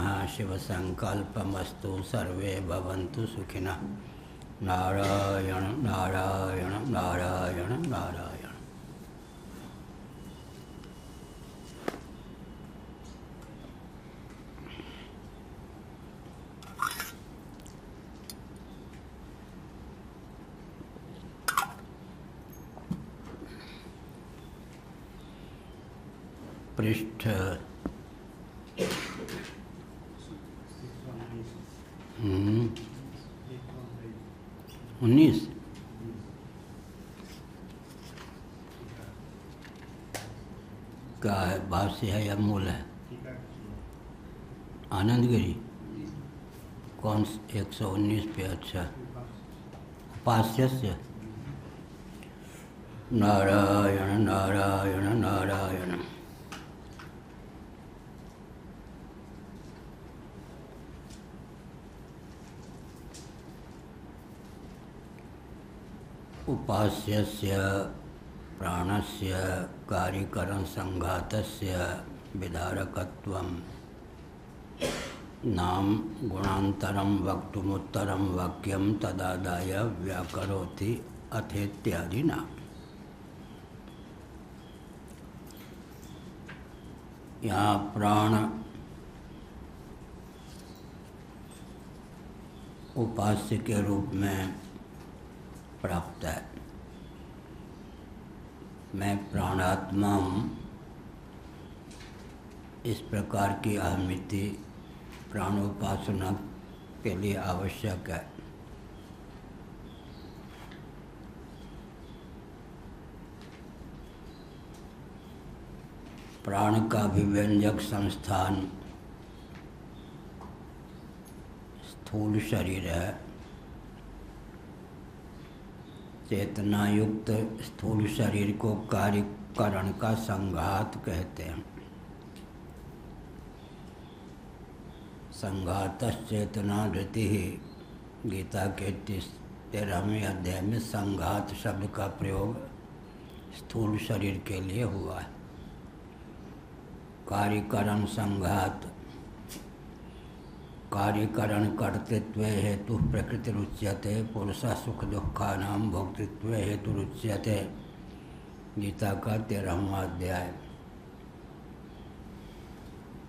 कृष्णः शिवसङ्कल्पमस्तु सर्वे भवन्तु सुखिनः। नारायण नारायण नारायण नारायण। पृष्ठ 19 क्या है? भाष्य है या मूल है? आनंदगिरी कौन 119 पे? अच्छा, उपास्यस्य नारायण नारायण नारायण। उपास्यस्य प्राणस्य कार्यकरण संघातस्य विधारकत्वं नाम गुणान्तरं वक्तुमुत्तरं वाक्यं तदादाय व्याकरोति अथेत्यादिना। यहाँ प्राण उपास्य के रूप में प्राप्त है। मैं प्राणात्मा हूँ, इस प्रकार की अहमिति प्राणोपासना के लिए आवश्यक है। प्राण का अभिव्यंजक संस्थान स्थूल शरीर है। चेतना युक्त स्थूल शरीर को कार्यकरण का संघात कहते हैं। संघातश्चेतना धृति ही गीता के 13वें अध्याय में संघात शब्द का प्रयोग स्थूल शरीर के लिए हुआ है। कार्यकरण संघात कार्यकरण कर्तृत्व हेतु प्रकृति रुच्यते पुरुष सुख दुखानां भोक्तृत्व हेतु रुच्यते। गीता का 13वां अध्याय।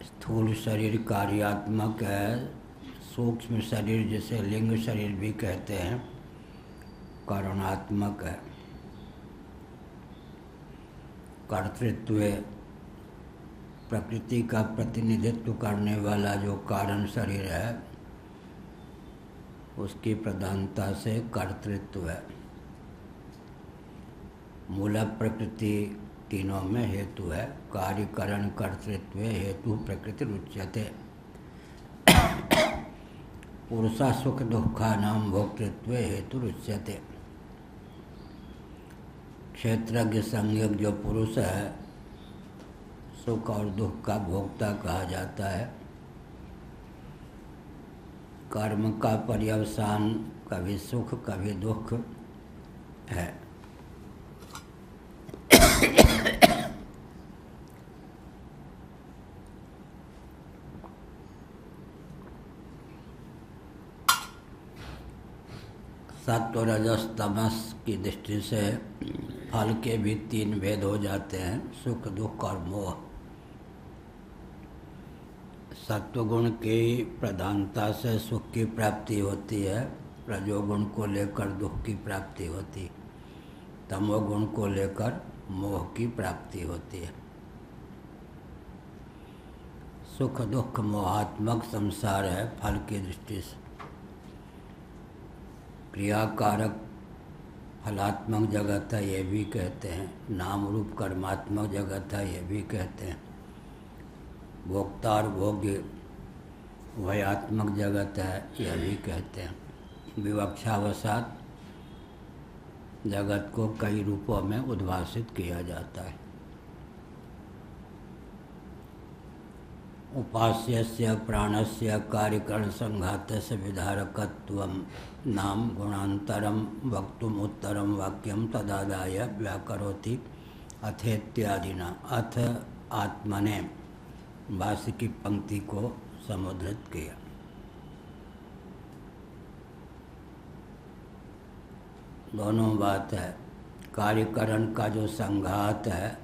स्थूल शरीर कार्यात्मक है। सूक्ष्म शरीर जिसे लिंग शरीर भी कहते हैं करणात्मक है। कर्तृत्व प्रकृति का प्रतिनिधित्व करने वाला जो कारण शरीर है उसकी प्रधानता से कर्तृत्व है। मूल प्रकृति तीनों में हेतु है। कार्यकरण कर्तृत्व हेतु प्रकृति रुच्यते। पुरुषा सुख दुखानां भोक्तृत्व हेतु रुच्यते। क्षेत्रज्ञ संज्ञक जो पुरुष है सुख और दुख का भोक्ता कहा जाता है। कर्म का पर्यवसान कभी सुख कभी दुख है। सत्व रजस तमस की दृष्टि से फल के भी 3 भेद हो जाते हैं, सुख दुख और मोह। सत्वगुण की प्रधानता से सुख की प्राप्ति होती है, रजोगुण को लेकर दुख की प्राप्ति होती, तमोगुण को लेकर मोह की प्राप्ति होती है। सुख दुख मोहात्मक संसार है फल की दृष्टि से। क्रियाकारक फलात्मक जगत है ये भी कहते हैं, नाम रूप कर्मात्मक जगत है ये भी कहते हैं। भोक्ता और भोग्य भयात्मक जगत है यह भी कहते हैं। विवक्षावसात जगत को कई रूपों में उद्भाषित किया जाता है। उपास्यस्य प्राणस्य कार्यकरण संघातस्य विधारकत्वं नाम गुणान्तरं वक्तुम उत्तरम वाक्यम तदादाय व्याकरोति अथेत्यादिना। अथ आत्मने भाष्य की पंक्ति को समुद्रित किया। दोनों बात है। कार्यकरण का जो संघात है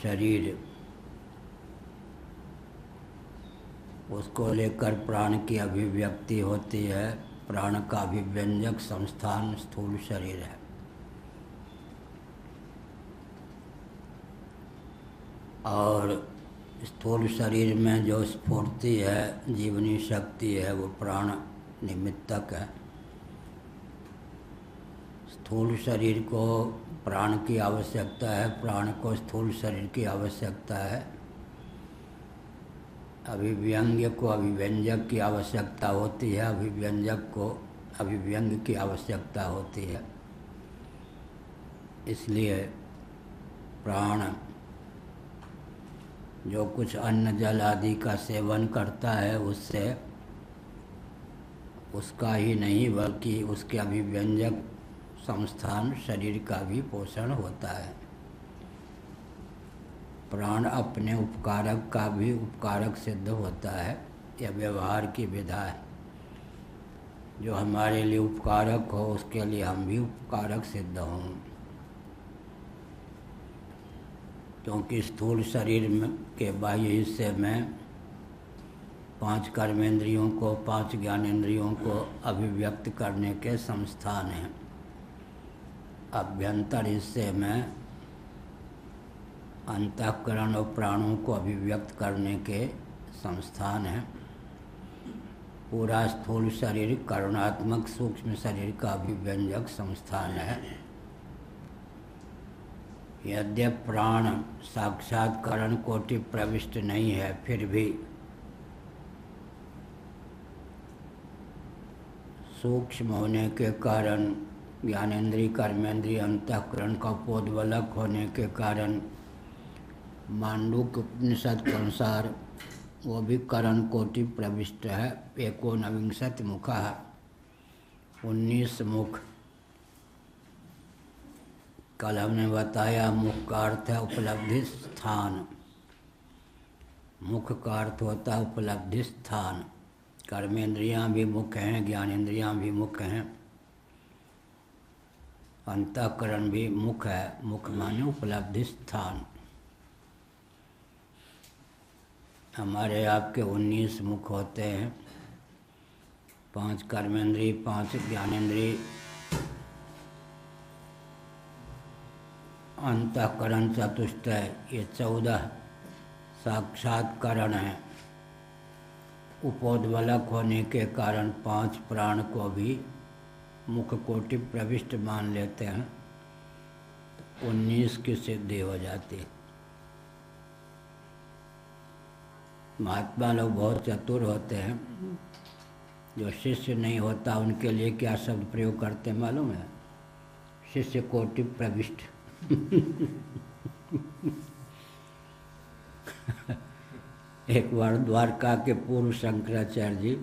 शरीर, उसको लेकर प्राण की अभिव्यक्ति होती है। प्राण का अभिव्यंजक संस्थान स्थूल शरीर है। और स्थूल शरीर में जो स्फूर्ति है, जीवनी शक्ति है, वो प्राण निमित्तक है। स्थूल शरीर को प्राण की आवश्यकता है, प्राण को स्थूल शरीर की आवश्यकता है। अभिव्यंग्य को अभिव्यंजक की आवश्यकता होती है, अभिव्यंजक को अभिव्यंग्य की आवश्यकता होती है। इसलिए प्राण जो कुछ अन्न जल आदि का सेवन करता है, उससे उसका ही नहीं बल्कि उसके अभिव्यंजक संस्थान शरीर का भी पोषण होता है। प्राण अपने उपकारक का भी उपकारक सिद्ध होता है। यह व्यवहार की विधा है। जो हमारे लिए उपकारक हो उसके लिए हम भी उपकारक सिद्ध हों। क्योंकि स्थूल शरीर के बाह्य हिस्से में 5 कर्मेंद्रियों को, 5 ज्ञानेंद्रियों को अभिव्यक्त करने के संस्थान हैं। अभ्यंतर हिस्से में अंतःकरण और प्राणों को अभिव्यक्त करने के संस्थान हैं। पूरा स्थूल शरीर करुणात्मक सूक्ष्म शरीर का अभिव्यंजक संस्थान है। यद्यपि प्राण साक्षात्करण कोटि प्रविष्ट नहीं है, फिर भी सूक्ष्म होने के कारण, ज्ञानेंद्रिय कर्मेंद्रिय अंतःकरण का उपोद्बलक होने के कारण मांडूक्य उपनिषद के अनुसार वो भी करण कोटि प्रविष्ट है। 19 मुखा, 19 मुख। कल हमने बताया मुख का अर्थ है उपलब्धि स्थान। मुख का अर्थ होता है उपलब्धि स्थान। कर्मेंद्रियां भी मुख हैं, ज्ञानेंद्रियां भी मुख हैं, अंतःकरण भी मुख है। मुख माने उपलब्धि स्थान। हमारे आपके 19 मुख होते हैं। 5 कर्मेंद्रिय, 5 ज्ञानेंद्रिय, अंतःकरण चतुष्टय, ये 14 साक्षात्करण है। उपोद्बलक होने के कारण 5 प्राण को भी मुख कोटि प्रविष्ट मान लेते हैं, तो 19 की सिद्धि हो जाती है। महात्मा लोग बहुत चतुर होते हैं। जो शिष्य नहीं होता उनके लिए क्या शब्द प्रयोग करते हैं मालूम है? शिष्य कोटि प्रविष्ट। एक बार द्वारका के पूर्व शंकराचार्य जी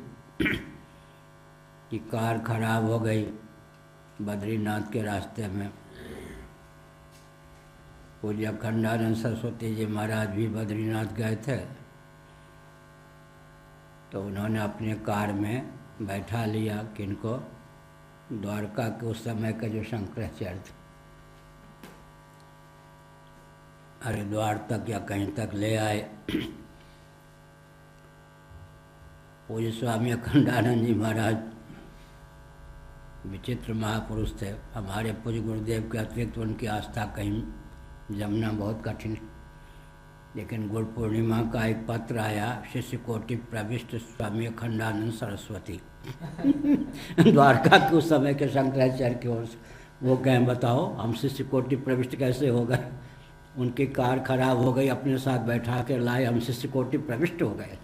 की कार खराब हो गई बद्रीनाथ के रास्ते में। पूज्य अखंडानंद सरस्वती जी महाराज भी बद्रीनाथ गए थे, तो उन्होंने अपने कार में बैठा लिया किनको, द्वारका के उस समय के जो शंकराचार्य थे, हरिद्वार तक या कहीं तक ले आए। पूज्य स्वामी अखंडानंद जी महाराज विचित्र महापुरुष थे। हमारे पूज्य गुरुदेव के अतिरिक्त उनकी आस्था कहीं जमना बहुत कठिन। लेकिन गुरु पूर्णिमा का एक पत्र आया, शिष्य कोटि प्रविष्ट स्वामी अखंडानंद सरस्वती। द्वारका के उस समय के शंकराचार्य की ओर से वो कहें बताओ हम शिष्य कोटि प्रविष्ट कैसे हो गए? उनकी कार खराब हो गई, अपने साथ बैठा कर लाए, हम शिष्य कोटि प्रविष्ट हो गए।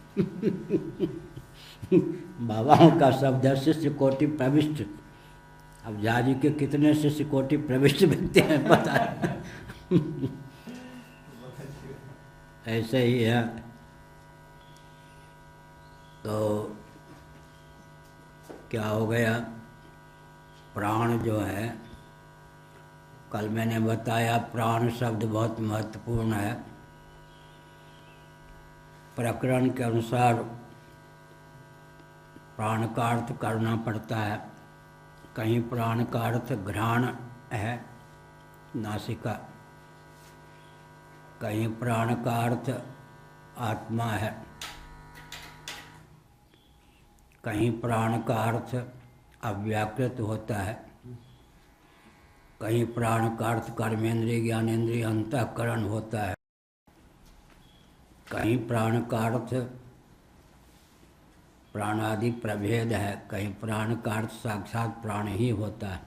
बाबाओं का शब्द है शिष्य कोटि प्रविष्ट। अब जाजी के कितने शिष्य कोटि प्रविष्ट व्यक्ति हैं पता है। ऐसे ही है। तो क्या हो गया, प्राण जो है, कल मैंने बताया प्राण शब्द बहुत महत्वपूर्ण है। प्रकरण के अनुसार प्राण का अर्थ करना पड़ता है। कहीं प्राण का अर्थ घ्राण है, नासिका, कहीं प्राण का अर्थ आत्मा है, कहीं प्राण का अर्थ अव्याकृत होता है, कहीं प्राण का अर्थ कर्मेंद्रिय ज्ञानेंद्रिय अंतःकरण होता है, कहीं प्राण का अर्थ प्राणादि प्रभेद है, कहीं प्राण का अर्थ साक्षात प्राण ही होता है।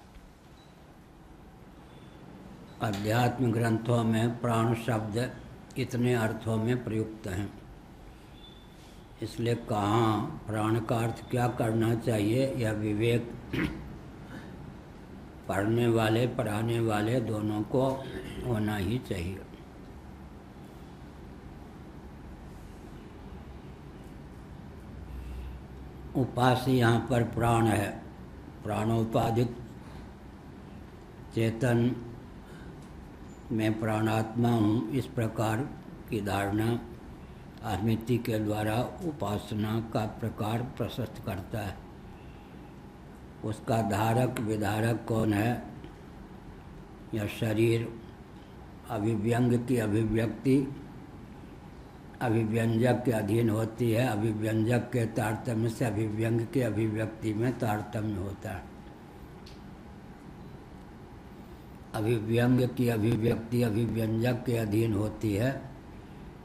अध्यात्म ग्रंथों में प्राण शब्द इतने अर्थों में प्रयुक्त हैं। इसलिए कहाँ प्राण का अर्थ क्या करना चाहिए, यह विवेक पढ़ने वाले पढ़ाने वाले दोनों को होना ही चाहिए। उपास्य यहाँ पर प्राण है। प्राणोपाधिक चेतन मैं प्राणात्मा हूँ, इस प्रकार की धारणा स्मृति के द्वारा उपासना का प्रकार प्रशस्त करता है। उसका धारक विधारक कौन है? यह शरीर। अभिव्यंग की अभिव्यक्ति अभिव्यंजक के अधीन होती है। अभिव्यंजक के तारतम्य से अभिव्यंग के अभिव्यक्ति में तारतम्य होता है। अभिव्यंग की अभिव्यक्ति अभिव्यंजक के अधीन होती है।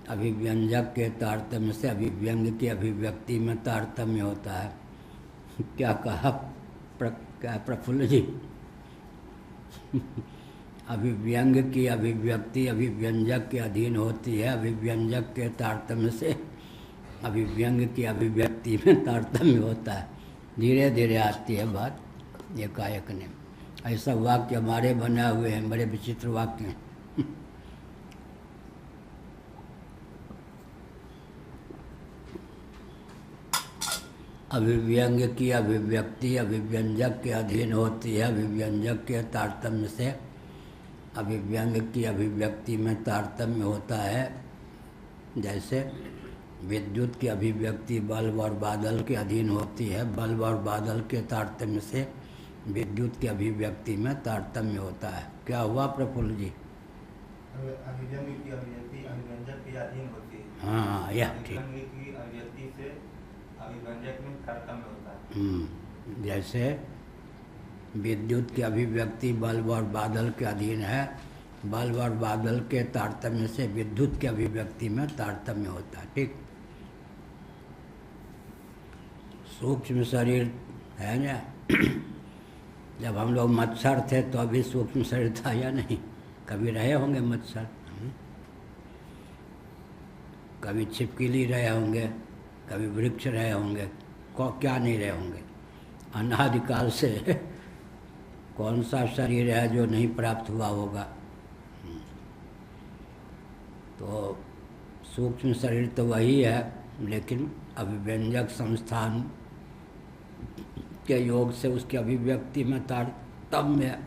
अभिव्यंजक के तारतम्य से अभिव्यंग की अभिव्यक्ति में तारतम्य होता है। क्या कहा क्या प्रफुल्ल जी? अभिव्यंग की अभिव्यक्ति अभिव्यंजक के अधीन होती है। अभिव्यंजक के तारतम्य से अभिव्यंग की अभिव्यक्ति में तारतम्य होता है। धीरे धीरे आती है बात एकाएक ने। ऐसा वाक्य हमारे बने हुए हैं, बड़े विचित्र वाक्य हैं। अभिव्यंग की अभिव्यक्ति अभिव्यंजक के अधीन होती है। अभिव्यंजक के तारतम्य से अभिव्यंग की अभिव्यक्ति में तारतम्य होता है। जैसे विद्युत की अभिव्यक्ति बल्ब और बादल के अधीन होती है। बल्ब और बादल के तारतम्य से विद्युत की अभिव्यक्ति में तारतम्य होता है। क्या हुआ प्रफुल्ल जी? अभिव्यंग की अभिव्यक्ति अभिव्यंजक के अधीन होती है। हाँ, यह ठीक। अभिव्यंग की अभिव्यक्ति से अभिव्यंजक में तारतम्य होता है। जैसे विद्युत की अभिव्यक्ति बल्ब और बादल के अधीन है। बल्ब और बादल के तारतम्य से विद्युत की अभिव्यक्ति में तारतम्य होता है। ठीक। सूक्ष्म शरीर है ना। जब हम लोग मच्छर थे तो अभी सूक्ष्म शरीर था या नहीं? कभी रहे होंगे मच्छर, कभी छिपकली रहे होंगे, कभी वृक्ष रहे होंगे, क्या नहीं रहे होंगे। अनादिकाल से कौन सा शरीर है जो नहीं प्राप्त हुआ होगा? तो सूक्ष्म शरीर तो वही है, लेकिन अभिव्यंजक संस्थान के योग से उसकी अभिव्यक्ति में तारतम्य है।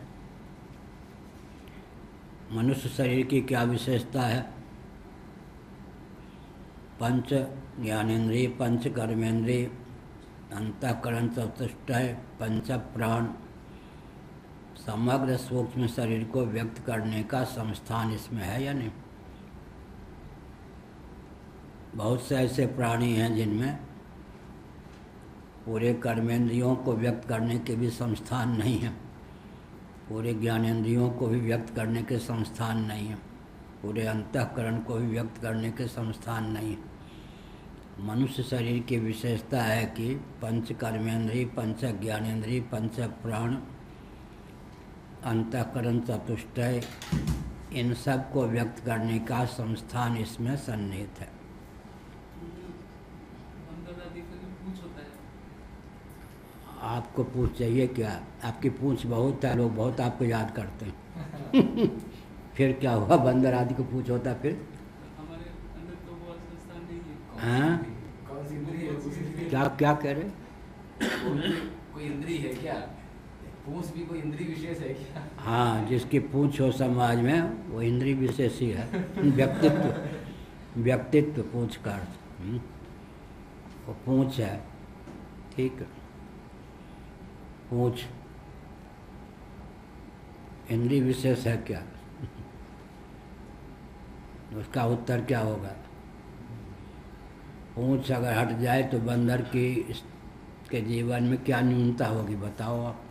मनुष्य शरीर की क्या विशेषता है? पंच ज्ञानेंद्रिय, पंच कर्मेंद्रिय, अंतःकरण चतुष्टय, पंच प्राण, समग्र सूक्ष्म शरीर को व्यक्त करने का संस्थान इसमें है या नहीं? बहुत से ऐसे प्राणी हैं जिनमें पूरे कर्मेंद्रियों को व्यक्त करने के भी संस्थान नहीं है, पूरे ज्ञानेंद्रियों को भी व्यक्त करने के संस्थान नहीं है, पूरे अंतःकरण को भी व्यक्त करने के संस्थान नहीं है। मनुष्य शरीर की विशेषता है कि पंच कर्मेंद्रिय, पंच ज्ञानेंद्रिय, पंच प्राण, अंतःकरण चतुष्टय, इन सब को व्यक्त करने का संस्थान इसमें सन्निहित है। आपको पूछ चाहिए क्या? आपकी पूछ बहुत है, लोग बहुत आपको याद करते हैं। फिर क्या हुआ? बंदर आदि को पूछ होता फिर? हमारे अंदर तो वो संस्थान नहीं है। हाँ, कौन सी इंद्री है? क्या क्या कह रहे? कोई इंद्री है क्या? पूछ भी कोई इंद्री विशेष है क्या? हाँ, जिसकी पूछ हो समाज में वो इंद्री विशेष ही है। व्यक्तित्व पूछ का अर्थ। वो पूंछ है, ठीक है। पूंछ इंद्रिय विशेष है क्या? उसका उत्तर क्या होगा? पूंछ अगर हट जाए तो बंदर के जीवन में क्या न्यूनता होगी, बताओ आप।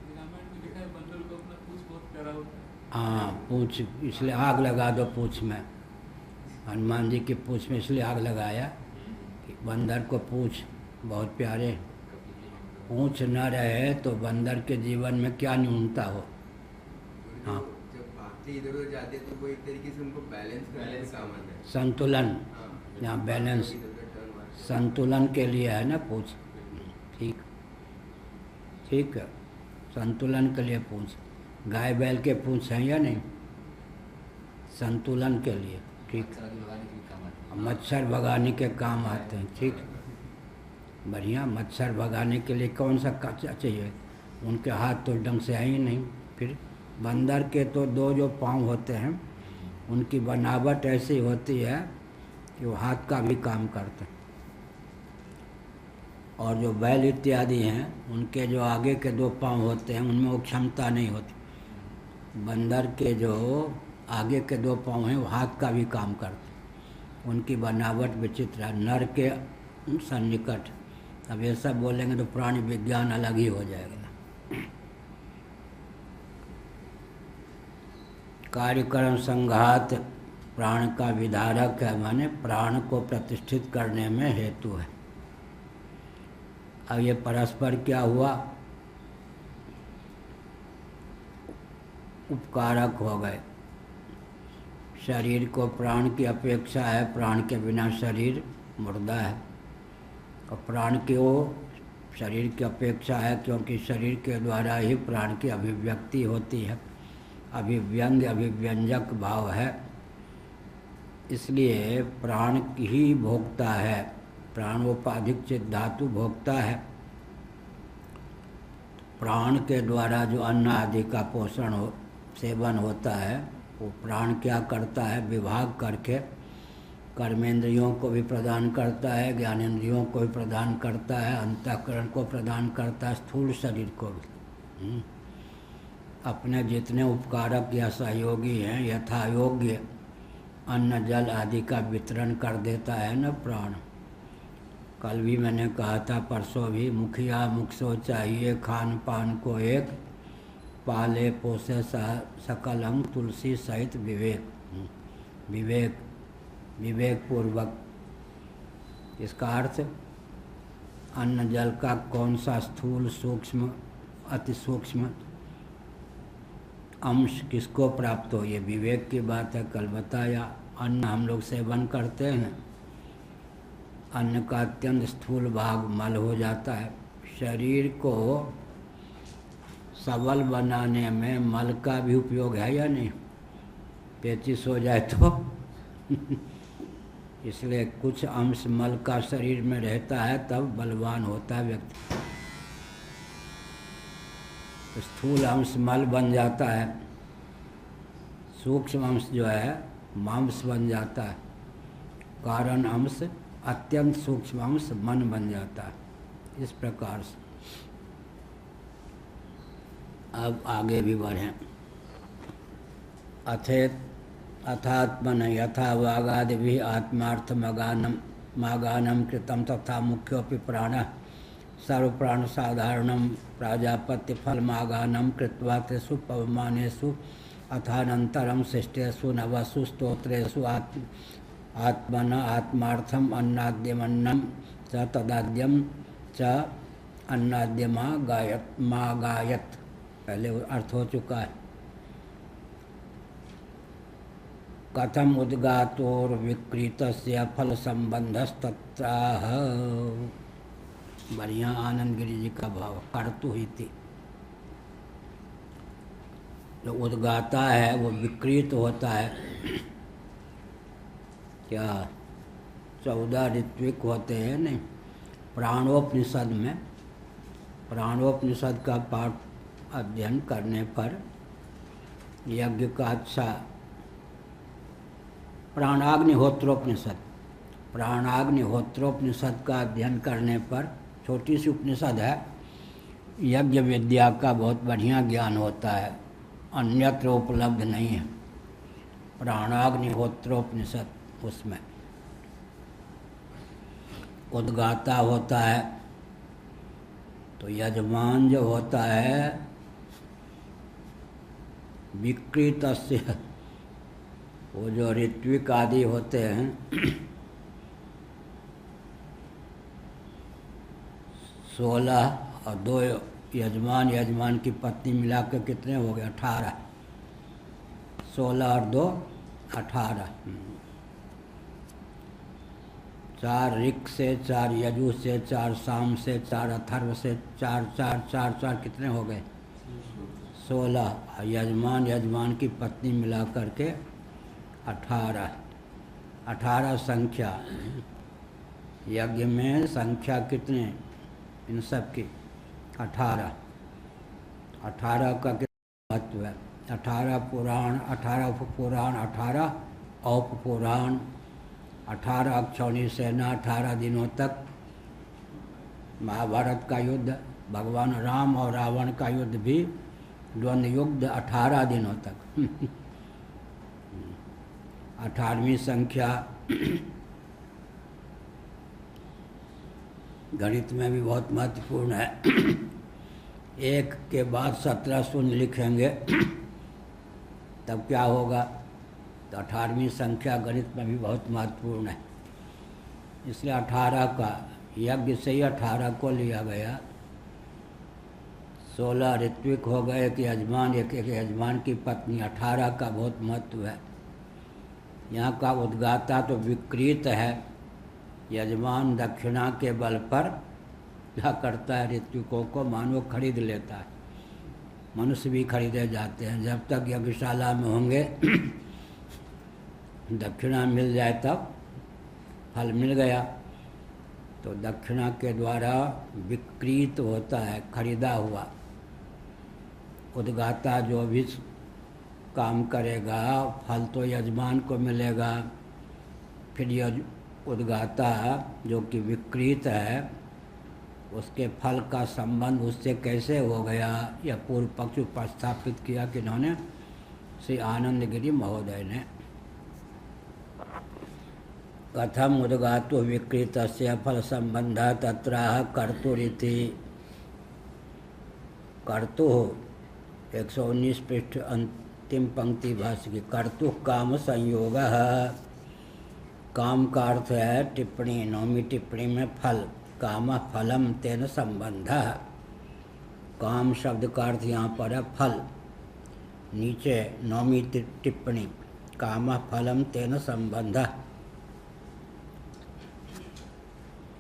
रामायण में लिखा है बंदर को अपना पूंछ बहुत प्यारा होता है। हाँ, पूंछ, इसलिए आग लगा दो पूंछ में। हनुमान जी की पूंछ में इसलिए आग लगाया कि बंदर को पूंछ बहुत प्यारे। पूंछ न रहे तो बंदर के जीवन में क्या न्यूनता हो। हाँ, जब भागते इधर उधर जाते तो वो एक तरीके से उनको बैलेंस करने में काम आता है। संतुलन, हाँ, यहाँ बैलेंस, इधर उधर टर्न मारते हैं। संतुलन के लिए है ना पूंछ। ठीक, ठीक है, संतुलन के लिए पूंछ। गाय बैल के पूंछ हैं या नहीं? संतुलन के लिए, ठीक। मच्छर भगाने के भी काम मच्छर भगाने के काम आते आते हैं। हैं, ठीक। बढ़िया, मच्छर भगाने के लिए कौन सा कच्चा चाहिए? उनके हाथ तो ढंग से है ही नहीं। फिर बंदर के तो दो जो पाँव होते हैं उनकी बनावट ऐसी होती है कि वो हाथ का भी काम करते हैं। और जो बैल इत्यादि हैं उनके जो आगे के दो पाँव होते हैं उनमें वो क्षमता नहीं होती। बंदर के जो आगे के दो पाँव हैं वो हाथ का भी काम करते हैं। उनकी बनावट विचित्र है, नर के सन्निकट। अब ये सब बोलेंगे तो प्राणी विज्ञान अलग ही हो जाएगा। कार्यक्रम संघात प्राण का विधारक है, माने प्राण को प्रतिष्ठित करने में हेतु है। अब ये परस्पर क्या हुआ? उपकारक हो गए। शरीर को प्राण की अपेक्षा है, प्राण के बिना शरीर मुर्दा है। और प्राण की वो शरीर की अपेक्षा है क्योंकि शरीर के द्वारा ही प्राण की अभिव्यक्ति होती है। अभिव्यंग अभिव्यंजक भाव है, इसलिए प्राण ही भोक्ता है। प्राणोपाधिक चित धातु भोक्ता है। प्राण के द्वारा जो अन्न आदि का पोषण हो, सेवन होता है, वो प्राण क्या करता है? विभाग करके कर्मेंद्रियों को भी प्रदान करता है, ज्ञानेंद्रियों को भी प्रदान करता है, अंतःकरण को प्रदान करता है, स्थूल शरीर को भी। अपने जितने उपकारक या सहयोगी हैं यथा योग्य अन्न जल आदि का वितरण कर देता है न प्राण। कल भी मैंने कहा था, परसों भी, मुखिया मुखसो चाहिए खान पान को एक, पाले पोसे सकल अंग तुलसी सहित विवेक। विवेक, विवेक पूर्वक। इसका अर्थ अन्न जल का कौन सा स्थूल सूक्ष्म अति सूक्ष्म अंश किसको प्राप्त हो, ये विवेक की बात है। कल बताया, अन्न हम लोग सेवन करते हैं, अन्न का अत्यंत स्थूल भाग मल हो जाता है। शरीर को सबल बनाने में मल का भी उपयोग है या नहीं? पेचिश हो जाए तो इसलिए कुछ अंश मल का शरीर में रहता है, तब बलवान होता है व्यक्ति। स्थूल अंश मल बन जाता है, सूक्ष्म अंश जो है मांस बन जाता है, कारण अंश अत्यंत सूक्ष्म अंश मन बन जाता है। इस प्रकार से अब आगे भी बढ़ें। अथात्मन यथा वागादि भी आत्मार्थ मागानम कृतम तथा मुख्योपि प्राणः सर्वप्राण साधारणम प्राजापत्य फलमागानम कृत्वा तेषु पवमानेषु अथानन्तरम सृष्टेषु नवसु स्तोत्रेषु आत्मन आत्मार्थम अन्नाद्यमन्नम च तदाद्यम च अन्नाद्यमागायत। पहले अर्थ हो चुका है। कथम उद्गातोर्विकृतस्य फल संबंधस्तत्राह। बढ़िया आनंद गिरी जी का भाव, कर्तु ही थी। जो उद्गाता है वो विकृत होता है। क्या 14 ऋत्विक होते हैं नहीं? प्राणोपनिषद में, प्राणोपनिषद का पाठ अध्ययन करने पर यज्ञ का अच्छा, प्राणाग्निहोत्रोपनिषद, प्राणाग्निहोत्रोपनिषद का अध्ययन करने पर, छोटी सी उपनिषद है, यज्ञ विद्या का बहुत बढ़िया ज्ञान होता है, अन्यत्र उपलब्ध नहीं है। प्राणाग्निहोत्रोपनिषद, उसमें उद्गाता होता है। तो यजमान जो होता है विकृतस्य, वो जो ऋत्विक आदि होते हैं 16 और 2 यजमान, यजमान की पत्नी मिलाकर कितने हो गए? 18। 16 और 2 18। 4 ऋक् से, 4 यजु से, 4 साम से, 4 अथर्व से, 4 4 4 4 कितने हो गए? 16। यजमान, यजमान की पत्नी मिला करके 18। 18 संख्या। यज्ञ में संख्या कितने इन सब की? 18। 18 का कितना महत्व है? 18 पुराण, 18 उपपुराण, 18 औपपुराण, 18 अक्षौणी सेना, 18 दिनों तक महाभारत का युद्ध, भगवान राम और रावण का युद्ध भी द्वंद्व युद्ध 18 दिनों तक। 18वीं संख्या गणित में भी बहुत महत्वपूर्ण है। 1 के बाद 17 शून्य लिखेंगे तब क्या होगा? तो 18वीं संख्या गणित में भी बहुत महत्वपूर्ण है। इसलिए 18 का, यज्ञ से ही 18 को लिया गया। 16 ऋत्विक हो गए, एक यजमान, एक यजमान की पत्नी। 18 का बहुत महत्व है। यहाँ का उद्गाता तो विकृत है। यजमान दक्षिणा के बल पर क्या करता है? ऋत्विकों को मानो खरीद लेता है। मनुष्य भी खरीदे जाते हैं। जब तक यज्ञशाला में होंगे दक्षिणा मिल जाए तब फल मिल गया। तो दक्षिणा के द्वारा विकृत होता है, खरीदा हुआ। उद्गाता जो भी काम करेगा फल तो यजमान को मिलेगा। फिर यह उद्गाता जो कि विकृत है, उसके फल का संबंध उससे कैसे हो गया, यह पूर्व पक्ष उपस्थापित किया किन्होंने? श्री आनंदगिरी महोदय ने। कथम उद्गातो विकृतस्य फल संबंध तत्राह कर्तुरिति। कर्तु 119 पृष्ठ अंतिम पंक्ति भाष्य की। कर्तु काम संयोग। काम का अर्थ है टिप्पणी, 9वीं टिप्पणी में फल। काम फलम तेन संबंध। काम शब्द का अर्थ यहाँ पर है फल। नीचे 9वीं टिप्पणी, काम फलम तेन संबंध।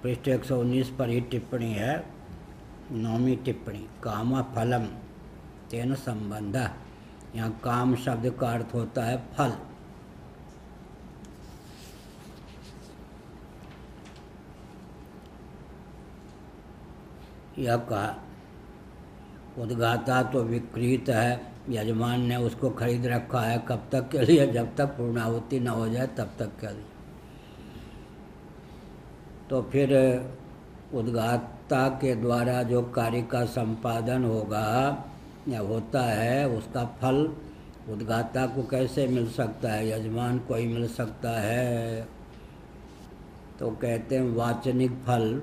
पृष्ठ 119 पर ही टिप्पणी है, 9वीं टिप्पणी, काम फलम तेन संबंध। यहाँ काम शब्द का अर्थ होता है फल। यह कहा उद्गाता तो विकृत है, यजमान ने उसको खरीद रखा है। कब तक के लिए? जब तक पूर्णाहुति न हो जाए तब तक के लिए। तो फिर उद्गाता के द्वारा जो कार्य का संपादन होगा या होता है, उसका फल उद्गाता को कैसे मिल सकता है? यजमान को ही मिल सकता है। तो कहते हैं वाचनिक फल,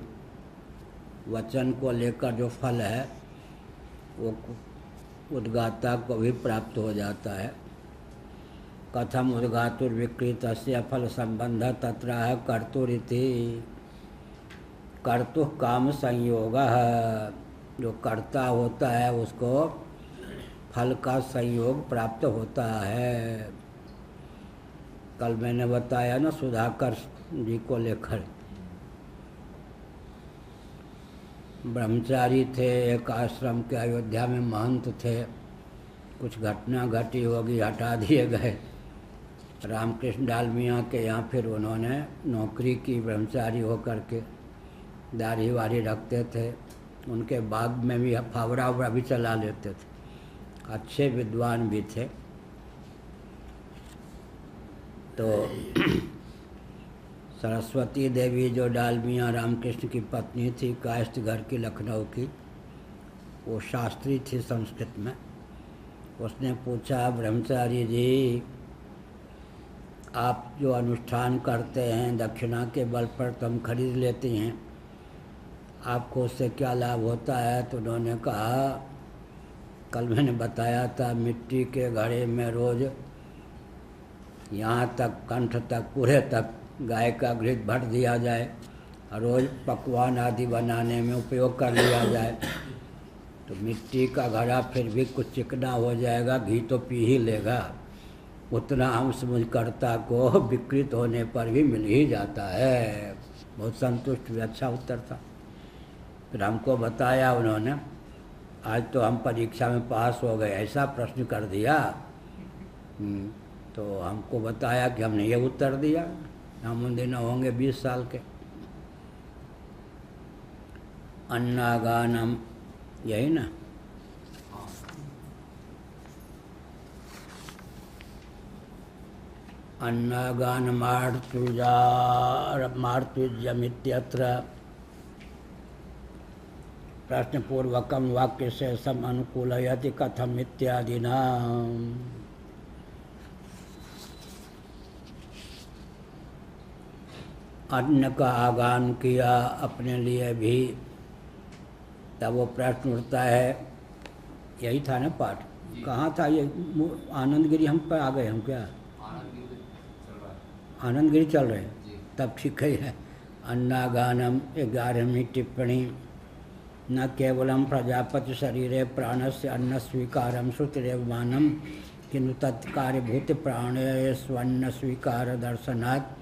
वचन को लेकर जो फल है वो उद्गाता को भी प्राप्त हो जाता है। कथम उद्गातुर्विकृतस्य फल संबंध तत्राह कर्तुरिति। कर्तु काम संयोग। जो कर्ता होता है उसको फल का संयोग प्राप्त होता है। कल मैंने बताया ना सुधाकर जी को लेकर, ब्रह्मचारी थे, एक आश्रम के अयोध्या में महंत थे। कुछ घटना घटी होगी, हटा दिए गए। रामकृष्ण डालमिया के यहाँ फिर उन्होंने नौकरी की, ब्रह्मचारी होकर के दाढ़ी वाढ़ी रखते थे। उनके बाग में भी फावड़ा उवड़ा भी चला लेते थे। अच्छे विद्वान भी थे। तो सरस्वती देवी जो डालमिया रामकृष्ण की पत्नी थी, कायस्थ घर की, लखनऊ की, वो शास्त्री थी संस्कृत में। उसने पूछा, ब्रह्मचारी जी, आप जो अनुष्ठान करते हैं दक्षिणा के बल पर तो हम खरीद लेती हैं, आपको उससे क्या लाभ होता है? तो उन्होंने कहा, कल मैंने बताया था, मिट्टी के घड़े में रोज़ यहाँ तक कंठ तक पूरे तक गाय का घृत भर दिया जाए और रोज़ पकवान आदि बनाने में उपयोग कर लिया जाए तो मिट्टी का घड़ा फिर भी कुछ चिकना हो जाएगा, घी तो पी ही लेगा, उतना अंश मुझकर्ता को विकृत होने पर भी मिल ही जाता है। बहुत संतुष्ट हुए, अच्छा उत्तर था। फिर हमको बताया उन्होंने, आज तो हम परीक्षा में पास हो गए, ऐसा प्रश्न कर दिया। तो हमको बताया कि हमने ये उत्तर दिया, हम उन दिनों होंगे 20 साल के। अन्नागानम, यही ना? अन्नागान मार्तुज्यमित्यत्र प्रश्नपूर्वकम वाक्य से सम अनुकूलयति कथम इत्यादि न। अन्न का आगान किया अपने लिए भी, तब वो प्रश्न उठता है, यही था ना पाठ? कहाँ था ये? आनंदगिरी हम पर आ गए हम क्या? आनंदगिरी चल रहे हैं, तब ठीक है। अन्नागानम 11वीं टिप्पणी। न केवलम प्रजापति शरीरे प्राणस्य अन्न स्वीकारम श्रुतिरेव मानम किंतु तत्कार्यभूत प्राणे स्वन्न स्वीकार दर्शनात्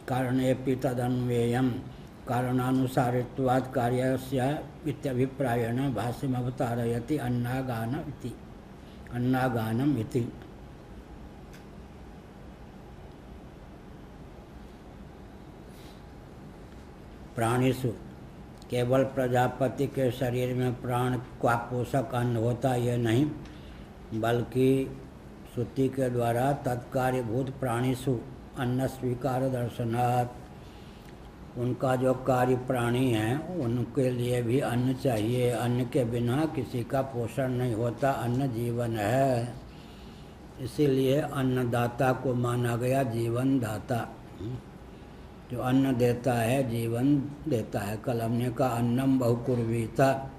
कारणेऽपि तदन्वेयम् कारणानुसारित्वात् कार्यस्य इत्यभिप्रायेण भाष्यमवतारयति अन्नागानम् इति। प्राणिषु केवल प्रजापति के शरीर में प्राण का पोषक अन्न होता यह नहीं, बल्कि श्रुति के द्वारा तत्कार्यभूत प्राणिषु अन्न स्वीकार दर्शनात्, उनका जो कार्य प्राणी हैं उनके लिए भी अन्न चाहिए। अन्न के बिना किसी का पोषण नहीं होता, अन्न जीवन है। इसीलिए अन्नदाता को माना गया जीवन दाता। जो अन्न देता है जीवन देता है। कल हमने कहा अन्नम बहुकुर्वीता।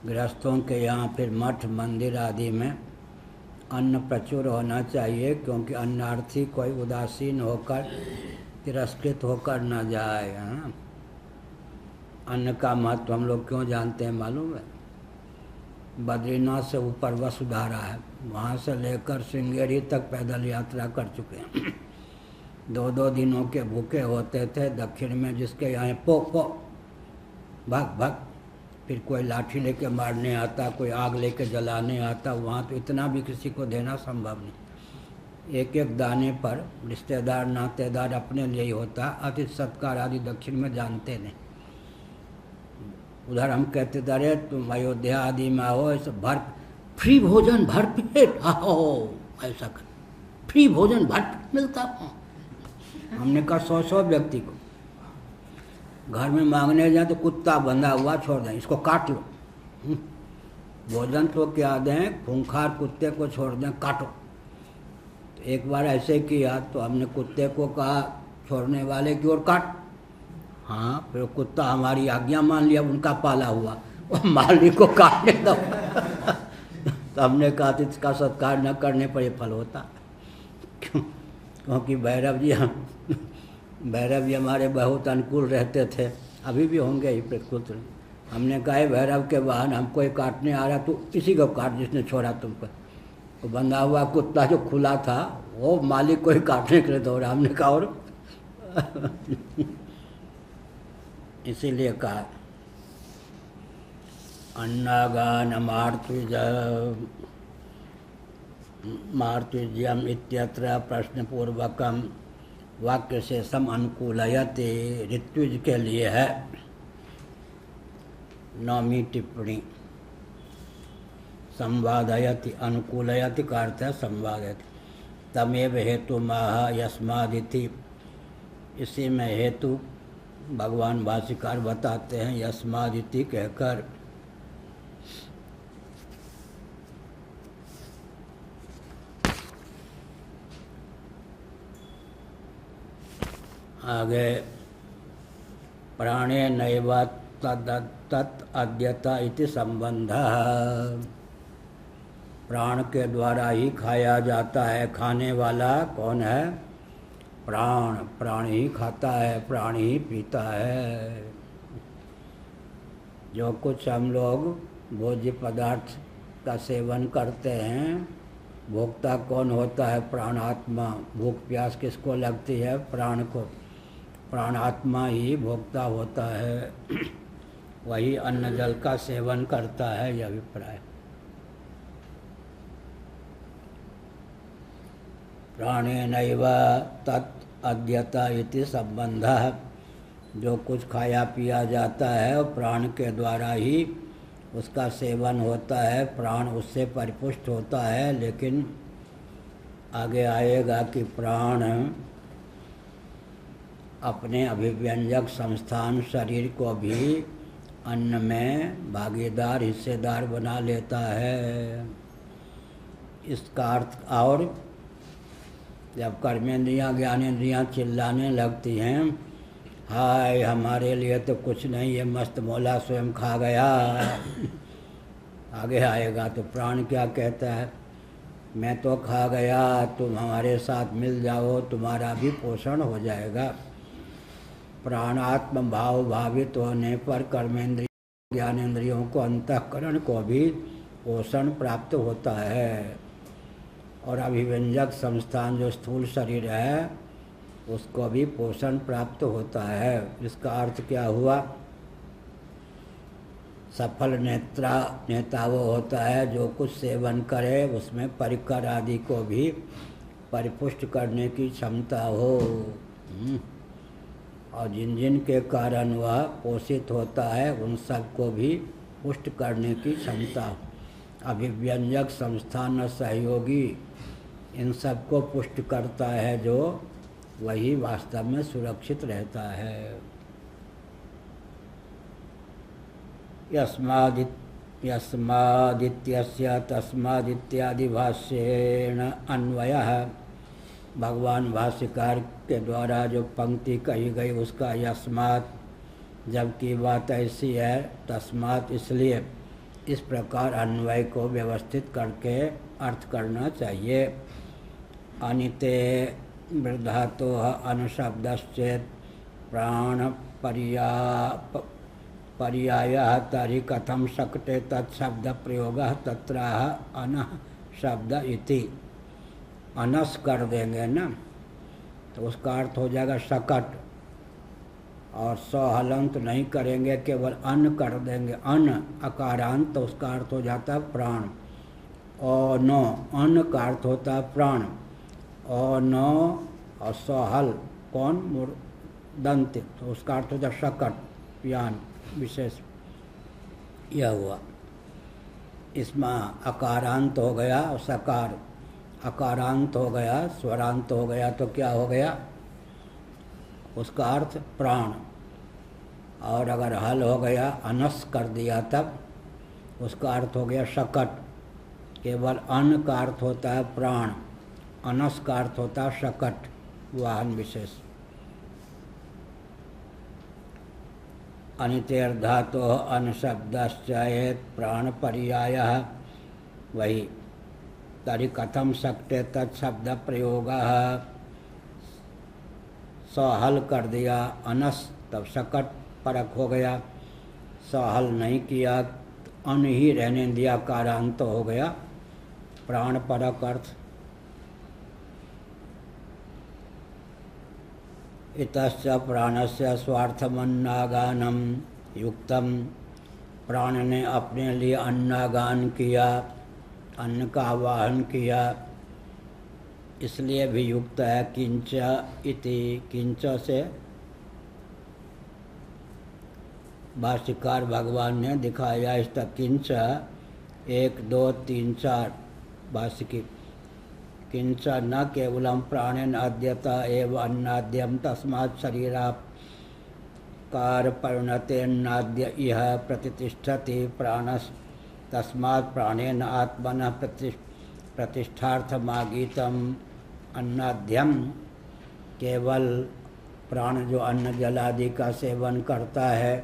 गृहस्थों के यहाँ फिर मठ मंदिर आदि में अन्न प्रचुर होना चाहिए, क्योंकि अन्नार्थी कोई उदासीन होकर तिरस्कृत होकर न जाए। हाँ, अन्न का महत्व हम लोग क्यों जानते हैं मालूम है? बद्रीनाथ से ऊपर वसुधारा है, वहाँ से लेकर श्रृंगेरी तक पैदल यात्रा कर चुके हैं। 2-2 दिनों के भूखे होते थे। दक्षिण में जिसके यहाँ पो भाग भाग, फिर कोई लाठी लेके मारने आता, कोई आग लेके जलाने आता, वहाँ तो इतना भी किसी को देना संभव नहीं। एक एक दाने पर रिश्तेदार नातेदार अपने लिए ही होता। अतिथि सत्कार आदि दक्षिण में जानते नहीं। उधर हम कहते थे, अरे तुम अयोध्या आदि में आओ, ऐसा भर फ्री भोजन भर पेट आओ, ऐसा कर फ्री भोजन भर पेट मिलता। हमने कहा 100 व्यक्ति को घर में मांगने जाए तो कुत्ता बंधा हुआ छोड़ दें, इसको काट लो। भोजन तो क्या दें, खूंखार कुत्ते को छोड़ दें, काटो। तो एक बार ऐसे किया तो हमने कुत्ते को कहा छोड़ने वाले की ओर काट। हाँ, फिर कुत्ता हमारी आज्ञा मान लिया, उनका पाला हुआ, और मालिक को काटने दो। तो हमने कहा तो इसका सत्कार न करने पर ये फल होता। क्योंकि भैरव जी हमारे बहुत अनुकूल रहते थे, अभी भी होंगे ही प्रतिकूल। हमने कहा भैरव के वाहन हमको ये काटने आ रहा, तो इसी को काट जिसने छोड़ा तुमको। वो बंधा हुआ कुत्ता जो खुला था वो मालिक को ही काटने के लिए दौड़ा। हमने कहा और इसीलिए कहा अन्नागान मार्तुज्यम इत्यत्र प्रश्नपूर्वकम वाक्य से सम अनुकूलयते ऋत्विज के लिए है। 9वीं टिप्पणी। संवादयति अनुकूलयति का अर्थ है संवादयति। तमेव हेतु माह यस्मादिति इसी में हेतु भगवान भाष्यकार बताते हैं यस्मादिति कहकर। आगे प्राणे नैव तत् अद्यता इति संबंधः। प्राण के द्वारा ही खाया जाता है। खाने वाला कौन है? प्राण। प्राण ही खाता है, प्राण ही पीता है। जो कुछ हम लोग भोज्य पदार्थ का सेवन करते हैं, भोक्ता कौन होता है? प्राणात्मा। भूख प्यास किसको लगती है? प्राण को। प्राणात्मा ही भोक्ता होता है। वही अन्न जल का सेवन करता है, यह अभिप्राय। प्राणेनैव तत् अद्यता इति संबंधः। जो कुछ खाया पिया जाता है और प्राण के द्वारा ही उसका सेवन होता है, प्राण उससे परिपुष्ट होता है। लेकिन आगे आएगा कि प्राण अपने अभिव्यंजक संस्थान शरीर को भी अन्न में भागीदार हिस्सेदार बना लेता है। इसका अर्थ, और जब कर्मेंद्रियां ज्ञानेंद्रियां चिल्लाने लगती हैं, हाय हमारे लिए तो कुछ नहीं, ये मस्त मौला स्वयं खा गया, आगे आएगा तो प्राण क्या कहता है? मैं तो खा गया, तुम हमारे साथ मिल जाओ, तुम्हारा भी पोषण हो जाएगा। प्राणात्म भाव भावित होने पर कर्मेंद्रिय ज्ञानेंद्रियों को, अंतःकरण को भी पोषण प्राप्त होता है। और अभिव्यंजक संस्थान जो स्थूल शरीर है, उसको भी पोषण प्राप्त होता है। इसका अर्थ क्या हुआ? सफल नेता वो होता है जो कुछ सेवन करे उसमें परिकर आदि को भी परिपुष्ट करने की क्षमता हो। और जिन जिन के कारण वह पोषित होता है उन सबको भी पुष्ट करने की क्षमता। अभिव्यंजक संस्थान और सहयोगी इन सबको पुष्ट करता है, जो वही वास्तव में सुरक्षित रहता है। यस्मादित्यस्य तस्मादित्यादि भाष्येण अन्वयः। भगवान भाष्यकार के द्वारा जो पंक्ति कही गई उसका यस्मात्, जबकि बात ऐसी है तस्मात् इसलिए, इस प्रकार अन्वय को व्यवस्थित करके अर्थ करना चाहिए। अनिते वृद्धातो अनुशब्दश्चेत् प्राण पर्यायः तर्हि कथं शक्ते तत्शब्द प्रयोगः तत्राह अनः शब्द इति। अनस कर देंगे ना तो उसका अर्थ हो जाएगा शकट, और सौहलंत नहीं करेंगे, केवल अन्न कर देंगे, अन्न अकारांत, तो उसका अर्थ हो जाता है प्राण। और नो, अन्न का अर्थ होता है प्राण। और नो और सौहल कौन? दंत, तो उसका अर्थ होता है शकट, यान विशेष। यह हुआ। इसमें अकारांत हो गया और सकार, अकारांत हो गया, स्वरांत हो गया, तो क्या हो गया? उसका अर्थ प्राण। और अगर हल हो गया, अनस कर दिया, तब उसका अर्थ हो गया शकट। केवल अन्न का अर्थ होता है प्राण, अनस का अर्थ होता है शकट, वाहन विशेष। अनितेर्धातो अनशब्दश्चेत् प्राण पर्यायः, वही तर्हि कथं शक्ते तत्शब्द प्रयोगः। सहल कर दिया अनस, तब शकट परक हो गया। सहल नहीं किया, अन ही रहने दिया, कारांत हो गया, प्राण परक अर्थ। इतस्य प्राणस्य स्वार्थमन्नागानम युक्तम। प्राण ने अपने लिए अन्नागान किया, अन्न का आवाहन किया, इसलिए भी युक्त है। किंच इति, किंच से भाष्यकार भगवान ने दिखाया। इसका किंच 1 2 3 4 भाष्य की किंच न केवलम प्राणेन अद्यत एव अन्नाद्यम तस्मात् शरीराकार परिणतेन्नाद्य इह प्रतिष्ठति प्राणस् तस्मात् प्राणेन आत्मनः प्रतिष्ठार्थमागीतम अन्नाद्यम। केवल प्राण जो अन्न जल आदि का सेवन करता है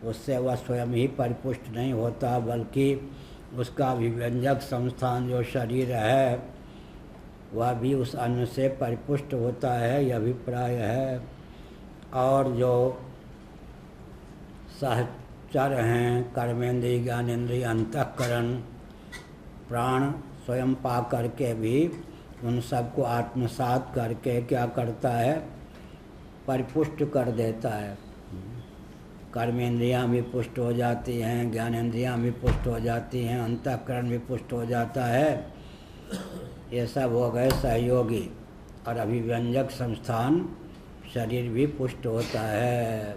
उससे वह स्वयं ही परिपुष्ट नहीं होता, बल्कि उसका अभिव्यंजक संस्थान जो शरीर है वह भी उस अन्न से परिपुष्ट होता है, यह अभिप्राय है। और जो सहचर हैं कर्मेंद्रिय ज्ञानेंद्रिय अंतःकरण प्राण स्वयं पा करके भी उन सबको आत्मसात करके क्या करता है, परिपुष्ट कर देता है। कर्मेंद्रियाँ भी पुष्ट हो जाती हैं, ज्ञानेंद्रियाँ भी पुष्ट हो जाती हैं, अंतःकरण भी पुष्ट हो जाता है। ये सब हो गए सहयोगी। और अभिव्यंजक संस्थान शरीर भी पुष्ट होता है,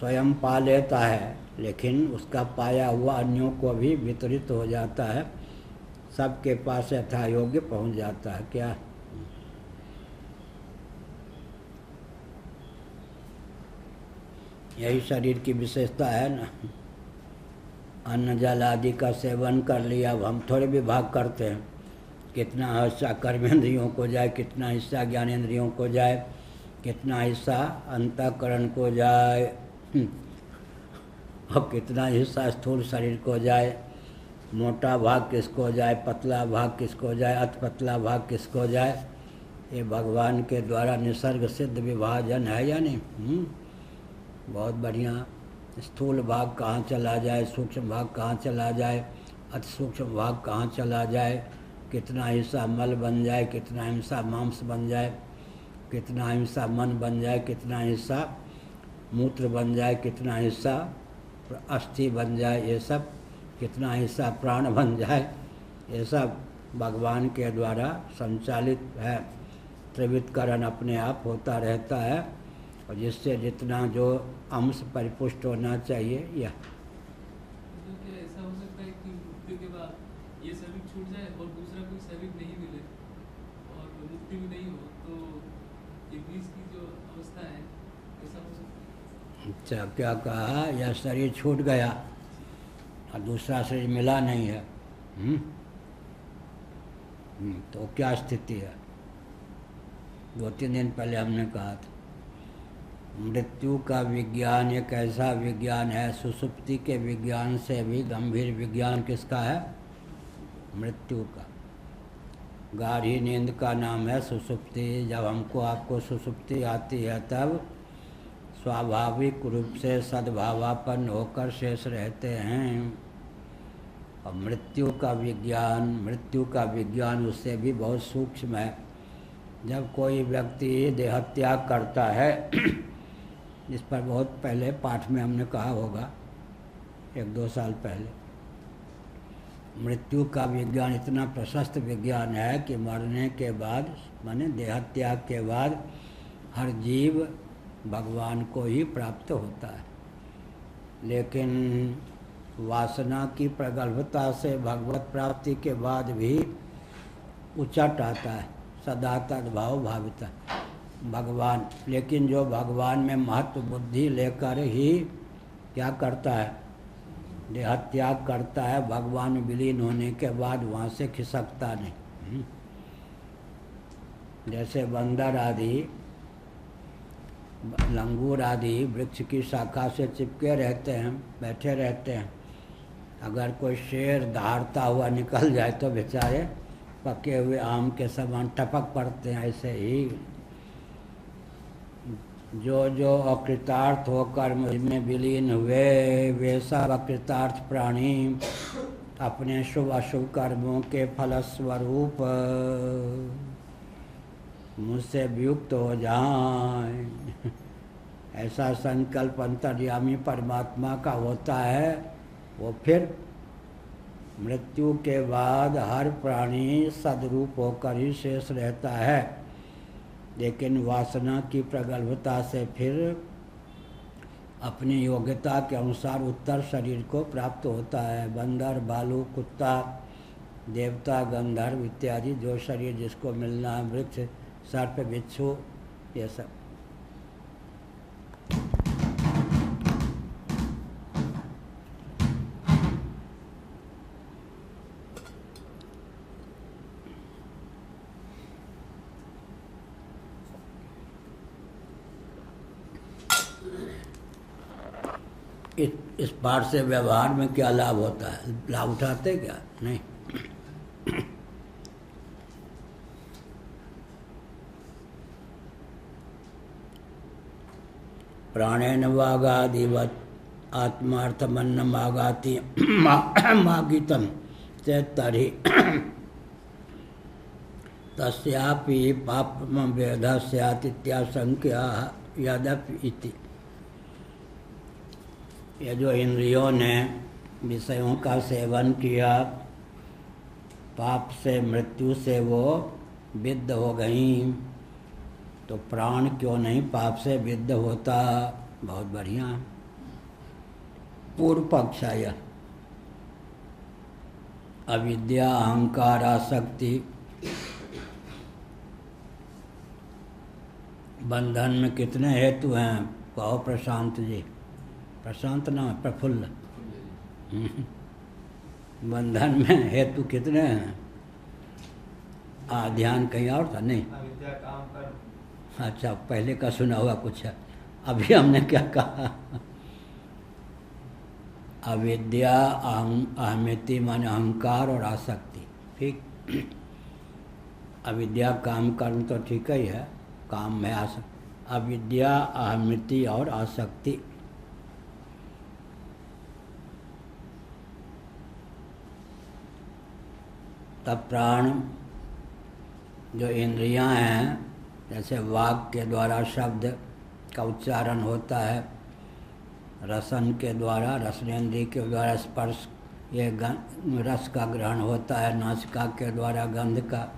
स्वयं पा लेता है, लेकिन उसका पाया हुआ अन्यों को भी वितरित हो जाता है, सबके पास यथा योग्य पहुँच जाता है। क्या यही शरीर की विशेषता है ना। अन्न जल आदि का सेवन कर लिया, अब हम थोड़े विभाग करते हैं, कितना हिस्सा कर्मेंद्रियों को जाए, कितना हिस्सा ज्ञानेंद्रियों को जाए, कितना हिस्सा अंतःकरण को जाए और कितना हिस्सा स्थूल शरीर को जाए, मोटा भाग किसको जाए, पतला भाग किसको जाए, अति पतला भाग किसको जाए। ये भगवान के द्वारा निसर्ग सिद्ध विभाजन है या नहीं? बहुत बढ़िया। स्थूल भाग कहाँ चला जाए, सूक्ष्म भाग कहाँ चला जाए, अति सूक्ष्म भाग कहाँ चला जाए, कितना हिस्सा मल बन जाए, कितना हिस्सा मांस बन जाए, कितना हिस्सा मन बन जाए, कितना हिस्सा मूत्र बन जाए, कितना हिस्सा अस्थि बन जाए, ये सब, कितना हिस्सा प्राण बन जाए, ये सब भगवान के द्वारा संचालित है। त्रिविधकरण अपने आप होता रहता है, और जिससे जितना जो अंश परिपुष्ट होना चाहिए यह। तो क्या ऐसा हो सकता है कि मृत्यु के बाद ये शरीर छूट जाए और दूसरा कोई शरीर नहीं मिले और मुक्ति भी नहीं हो, तो ये बीच की जो अवस्था है ऐसा हो सकता है? अच्छा, क्या कहा? यह शरीर छूट गया और दूसरा शरीर मिला नहीं है, तो क्या स्थिति है? 2-3 दिन पहले हमने कहा था मृत्यु का विज्ञान एक ऐसा विज्ञान है, सुसुप्ति के विज्ञान से भी गंभीर विज्ञान किसका है? मृत्यु का। गाढ़ी नींद का नाम है सुसुप्ति। जब हमको आपको सुसुप्ति आती है तब स्वाभाविक रूप से सद्भावापन्न होकर शेष रहते हैं। और मृत्यु का विज्ञान उससे भी बहुत सूक्ष्म है। जब कोई व्यक्ति देहत्याग करता है, इस पर बहुत पहले पाठ में हमने कहा होगा, 1-2 साल पहले, मृत्यु का विज्ञान इतना प्रशस्त विज्ञान है कि मरने के बाद, माने देहत्याग के बाद, हर जीव भगवान को ही प्राप्त होता है। लेकिन वासना की प्रगल्भता से भगवत प्राप्ति के बाद भी उचट आता है, सदा तद्भाव भाविता भगवान। लेकिन जो भगवान में महत्व बुद्धि लेकर ही क्या करता है, देहत्याग करता है, भगवान विलीन होने के बाद वहाँ से खिसकता नहीं। जैसे बंदर आदि, लंगूर आदि वृक्ष की शाखा से चिपके रहते हैं, बैठे रहते हैं। अगर कोई शेर दहाड़ता हुआ निकल जाए तो बेचारे पके हुए आम के समान टपक पड़ते हैं। ऐसे ही जो अकृतार्थ होकर मुझ में विलीन हुए, वे सब अकृतार्थ प्राणी अपने शुभ अशुभ कर्मों के फलस्वरूप मुझसे वियुक्त हो जाएं। ऐसा संकल्प अंतर्यामी परमात्मा का होता है। वो फिर मृत्यु के बाद हर प्राणी सद्रूप होकर ही शेष रहता है, लेकिन वासना की प्रगल्भता से फिर अपनी योग्यता के अनुसार उत्तर शरीर को प्राप्त होता है। बंदर, भालू, कुत्ता देवता गंधर्व इत्यादि जो शरीर जिसको मिलना है, वृक्ष सर्प बिच्छू ये सब। इस पाठ से व्यवहार में क्या लाभ होता है? लाभ उठाते क्या? नहीं। प्राणेन वागादिवत् आत्मार्थमन्नमागाति मागितं चेत् तर्हि तस्यापि पापं वेदः स्यात् इत्याशंक्यः यद्यपि इति। ये जो इंद्रियों ने विषयों का सेवन किया, पाप से मृत्यु से वो विद्ध हो गई, तो प्राण क्यों नहीं पाप से विद्ध होता? बहुत बढ़िया। पूर्व पक्ष है यह। अविद्या अहंकार आसक्ति बंधन में कितने हेतु हैं? कहो प्रशांत जी। प्रशांत नाम है, प्रफुल्ल। बंधन में हेतु कितने हैं? ध्यान कहीं और था नहीं। अविद्या काम कर। अच्छा, पहले का सुना हुआ कुछ है। अभी हमने क्या कहा? अविद्या अहमिति माने अहंकार और आसक्ति। ठीक। अविद्या काम कर्म तो ठीक ही है, काम में आसक्ति। अविद्या अहमिति और आसक्ति। तब प्राण जो इंद्रियां हैं, जैसे वाक के द्वारा शब्द का उच्चारण होता है, रसन के द्वारा रसनेन्द्रिय के द्वारा स्पर्श ये रस का ग्रहण होता है, नासिका के द्वारा गंध का।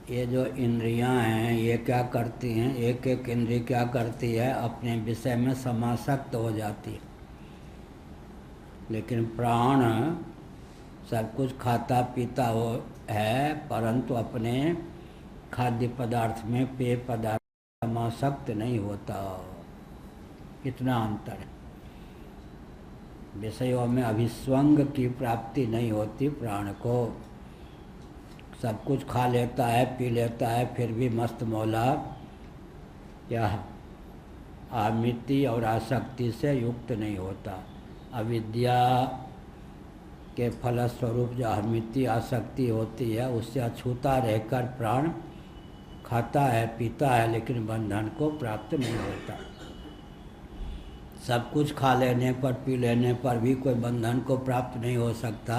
ये जो इंद्रियां हैं ये क्या करती हैं? एक एक इंद्रिय क्या करती है? अपने विषय में समासक्त हो जाती है। लेकिन प्राण सब कुछ खाता पीता है, परंतु अपने खाद्य पदार्थ में पेय पदार्थ समासक्त नहीं होता। इतना अंतर है। विषयों में अभिस्वंग की प्राप्ति नहीं होती प्राण को। सब कुछ खा लेता है, पी लेता है, फिर भी मस्त मौला क्या आमिति और आसक्ति से युक्त नहीं होता। अविद्या के फलस्वरूप जो अहमिति आसक्ति होती है, उससे अछूता रहकर प्राण खाता है पीता है, लेकिन बंधन को प्राप्त नहीं होता। सब कुछ खा लेने पर पी लेने पर भी कोई बंधन को प्राप्त नहीं हो सकता,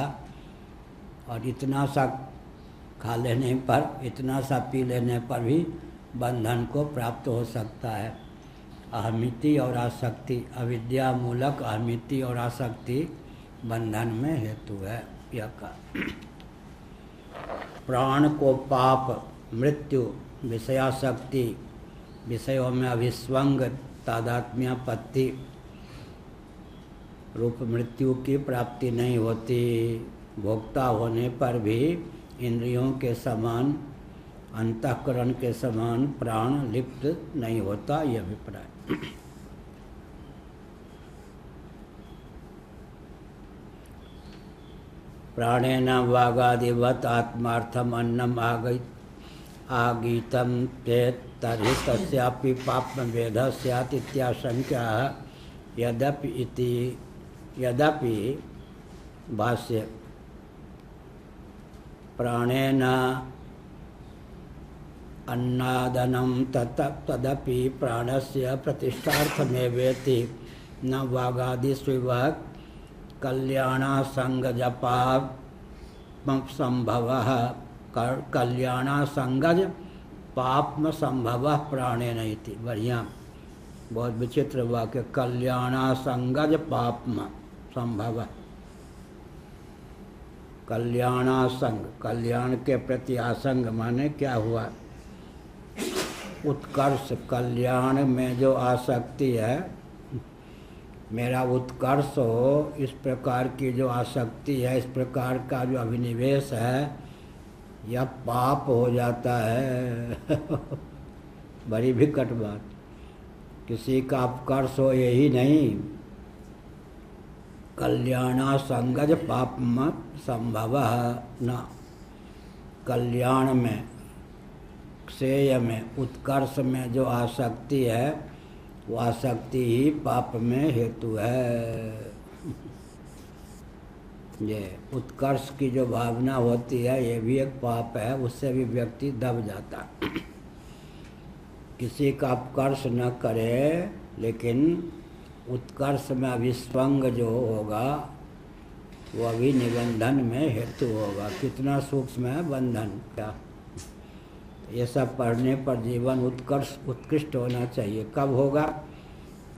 और इतना सा खा लेने पर, इतना सा पी लेने पर भी बंधन को प्राप्त हो सकता है। अहमिति और आसक्ति, अविद्या मूलक अहमिति और आसक्ति बंधन में हेतु है। यह का प्राण को पाप, मृत्यु, विषयासक्ति, विषयों में अभिस्वंग, तादात्म्यापत्ति रूप मृत्यु की प्राप्ति नहीं होती। भोक्ता होने पर भी इंद्रियों के समान, अंतःकरण के समान प्राण लिप्त नहीं होता। यह अभिप्राय। प्राणेन वागादिवत् आत्मार्थम अन्नम आगीतम चेत् तर्हि तस्यापि पापवेदः स्यात् इत्याशंक्यः यद्यपि इति। यद्यपि भाष्य प्राणेन अन्नादनं तदपि प्राणस्य प्रतिष्ठार्थमेवेति न वागादिष्विव कल्याणासंगज पाप संभवः। कल्याणासंगज पापम संभवः प्राणेन इति। बढ़िया, बहुत विचित्र वाक्य। कल्याणासंगज पापम संभवः। कल्याणासंग, कल्याण के प्रति आसंग माने क्या हुआ? उत्कर्ष। कल्याण में जो आसक्ति है मेरा उत्कर्ष हो, इस प्रकार की जो आसक्ति है, इस प्रकार का जो अभिनिवेश है, यह पाप हो जाता है। बड़ी विकट बात। किसी का उत्कर्ष हो यही नहीं, कल्याणा संगज पाप संभव न। कल्याण में, श्रेय में, उत्कर्ष में जो आसक्ति है, वो आसक्ति ही पाप में हेतु है। ये उत्कर्ष की जो भावना होती है, ये भी एक पाप है, उससे भी व्यक्ति दब जाता। किसी का उत्कर्ष न करे, लेकिन उत्कर्ष में अभिस्वंग जो होगा वो अभी निबंधन में हेतु होगा। कितना सूक्ष्म है बंधन का। ये सब पढ़ने पर जीवन उत्कृष्ट होना चाहिए। कब होगा?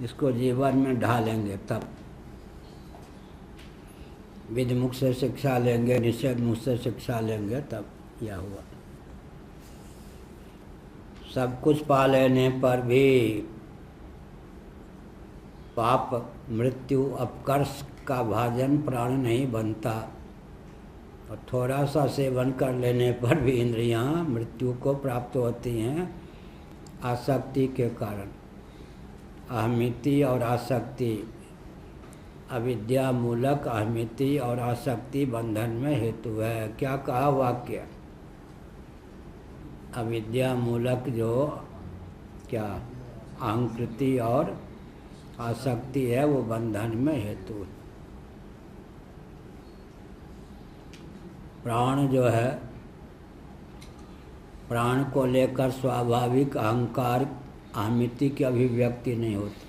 इसको जीवन में ढालेंगे तब। विधि मुख से शिक्षा लेंगे, निषेध मुख से शिक्षा लेंगे, तब यह हुआ। सब कुछ पा लेने पर भी पाप, मृत्यु, अपकर्ष का भाजन प्राण नहीं बनता। और थोड़ा सा सेवन कर लेने पर भी इंद्रियां मृत्यु को प्राप्त होती हैं, आसक्ति के कारण। अहमिति और आसक्ति, अविद्या मूलक अहमिति और आसक्ति बंधन में हेतु है। क्या कहा वाक्य? अविद्या मूलक जो क्या अहंकृति और आसक्ति है, वो बंधन में हेतु है। प्राण जो है, प्राण को लेकर स्वाभाविक अहंकार, अहमिति की अभिव्यक्ति नहीं होती।